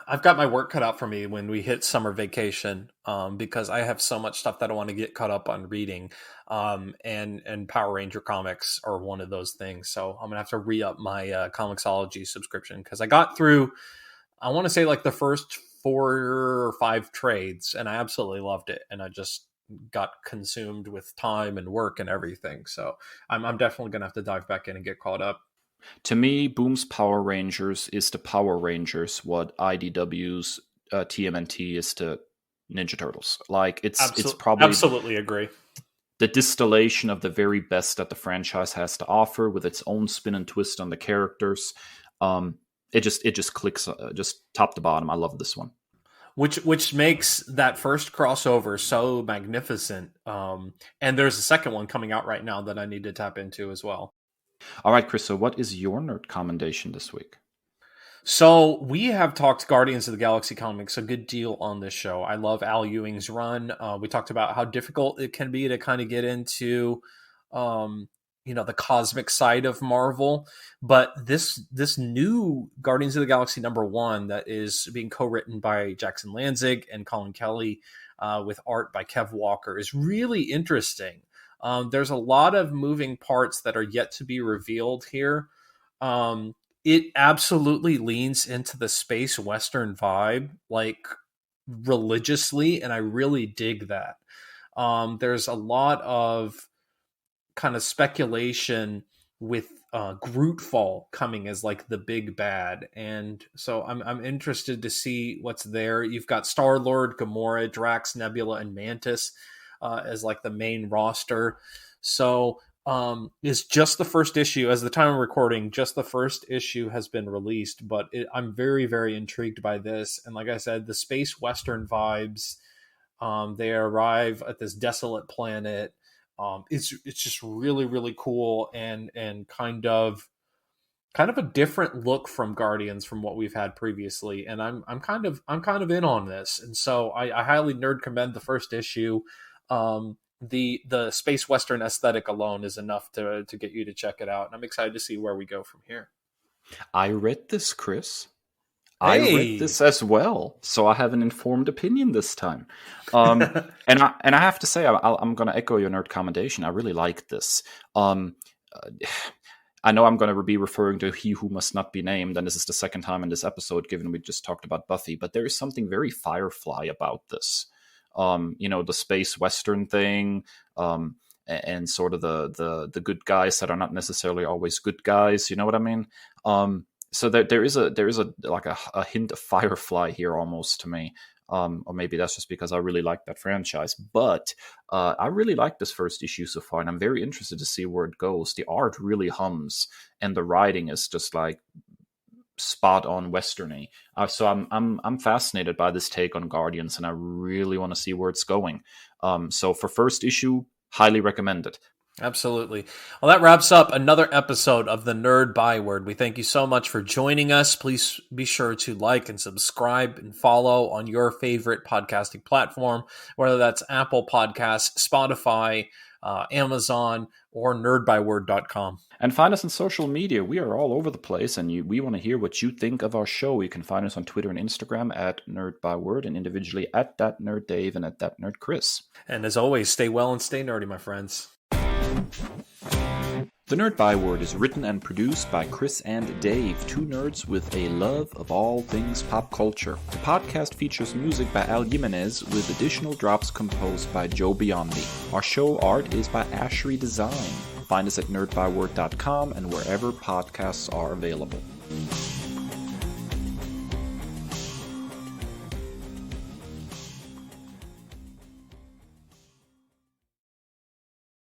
I've got my work cut out for me when we hit summer vacation, because I have so much stuff that I want to get caught up on reading, and Power Ranger comics are one of those things. So I'm going to have to re-up my Comixology subscription, because I got through, I want to say the first 4 or 5 trades, and I absolutely loved it. And I just got consumed with time and work and everything. So I'm definitely going to have to dive back in and get caught up. To me, Boom's Power Rangers is to Power Rangers what IDW's TMNT is to Ninja Turtles. It's probably absolutely agree. The distillation of the very best that the franchise has to offer, with its own spin and twist on the characters. It just clicks, just top to bottom. I love this one. Which makes that first crossover so magnificent. And there's a second one coming out right now that I need to tap into as well. All right, Chris, so what is your nerd commendation this week? So we have talked Guardians of the Galaxy comics a good deal on this show. I love Al Ewing's run. We talked about how difficult it can be to kind of get into, the cosmic side of Marvel. But this new Guardians of the Galaxy #1 that is being co-written by Jackson Lanzig and Collin Kelly, with art by Kev Walker, is really interesting. There's a lot of moving parts that are yet to be revealed here. It absolutely leans into the space Western vibe, like religiously, and I really dig that. There's a lot of kind of speculation with Grootfall coming as like the big bad, and so I'm interested to see what's there. You've got Star-Lord, Gamora, Drax, Nebula, and Mantis as like the main roster. So it's just the first issue. As the time of recording, just the first issue has been released, but I'm very, very intrigued by this. And like I said, the space Western vibes. They arrive at this desolate planet. It's just really, really cool and kind of a different look from Guardians from what we've had previously. And I'm kind of in on this. And so I highly nerd commend the first issue. The space Western aesthetic alone is enough to get you to check it out. And I'm excited to see where we go from here. I read this, Kris. Hey. I read this as well, so I have an informed opinion this time. And I have to say, I'm going to echo your nerd commendation. I really like this. I know I'm going to be referring to He Who Must Not Be Named, and this is the second time in this episode, given we just talked about Buffy, but there is something very Firefly about this. The space Western thing, and sort of the good guys that are not necessarily always good guys. You know what I mean? So there is a like a hint of Firefly here almost to me, or maybe that's just because I really like that franchise. But I really like this first issue so far, and I'm very interested to see where it goes. The art really hums, and the writing is just like spot on Westerny. So I'm fascinated by this take on Guardians, and I really want to see where it's going. So for first issue, highly recommend it. Absolutely. Well, that wraps up another episode of the Nerd Byword. We thank you so much for joining us. Please be sure to like and subscribe and follow on your favorite podcasting platform, whether that's Apple Podcasts, Spotify, Amazon, or nerdbyword.com. And find us on social media. We are all over the place, and we want to hear what you think of our show. You can find us on Twitter and Instagram at nerdbyword, and individually at @NerdDave and at @NerdChris. And as always, stay well and stay nerdy, my friends. The Nerd Byword is written and produced by Kris and Dave, two nerds with a love of all things pop culture. The podcast features music by Al Jimenez, with additional drops composed by Joe Biondi. Our show art is by Ashery Design. Find us at nerdbyword.com and wherever podcasts are available.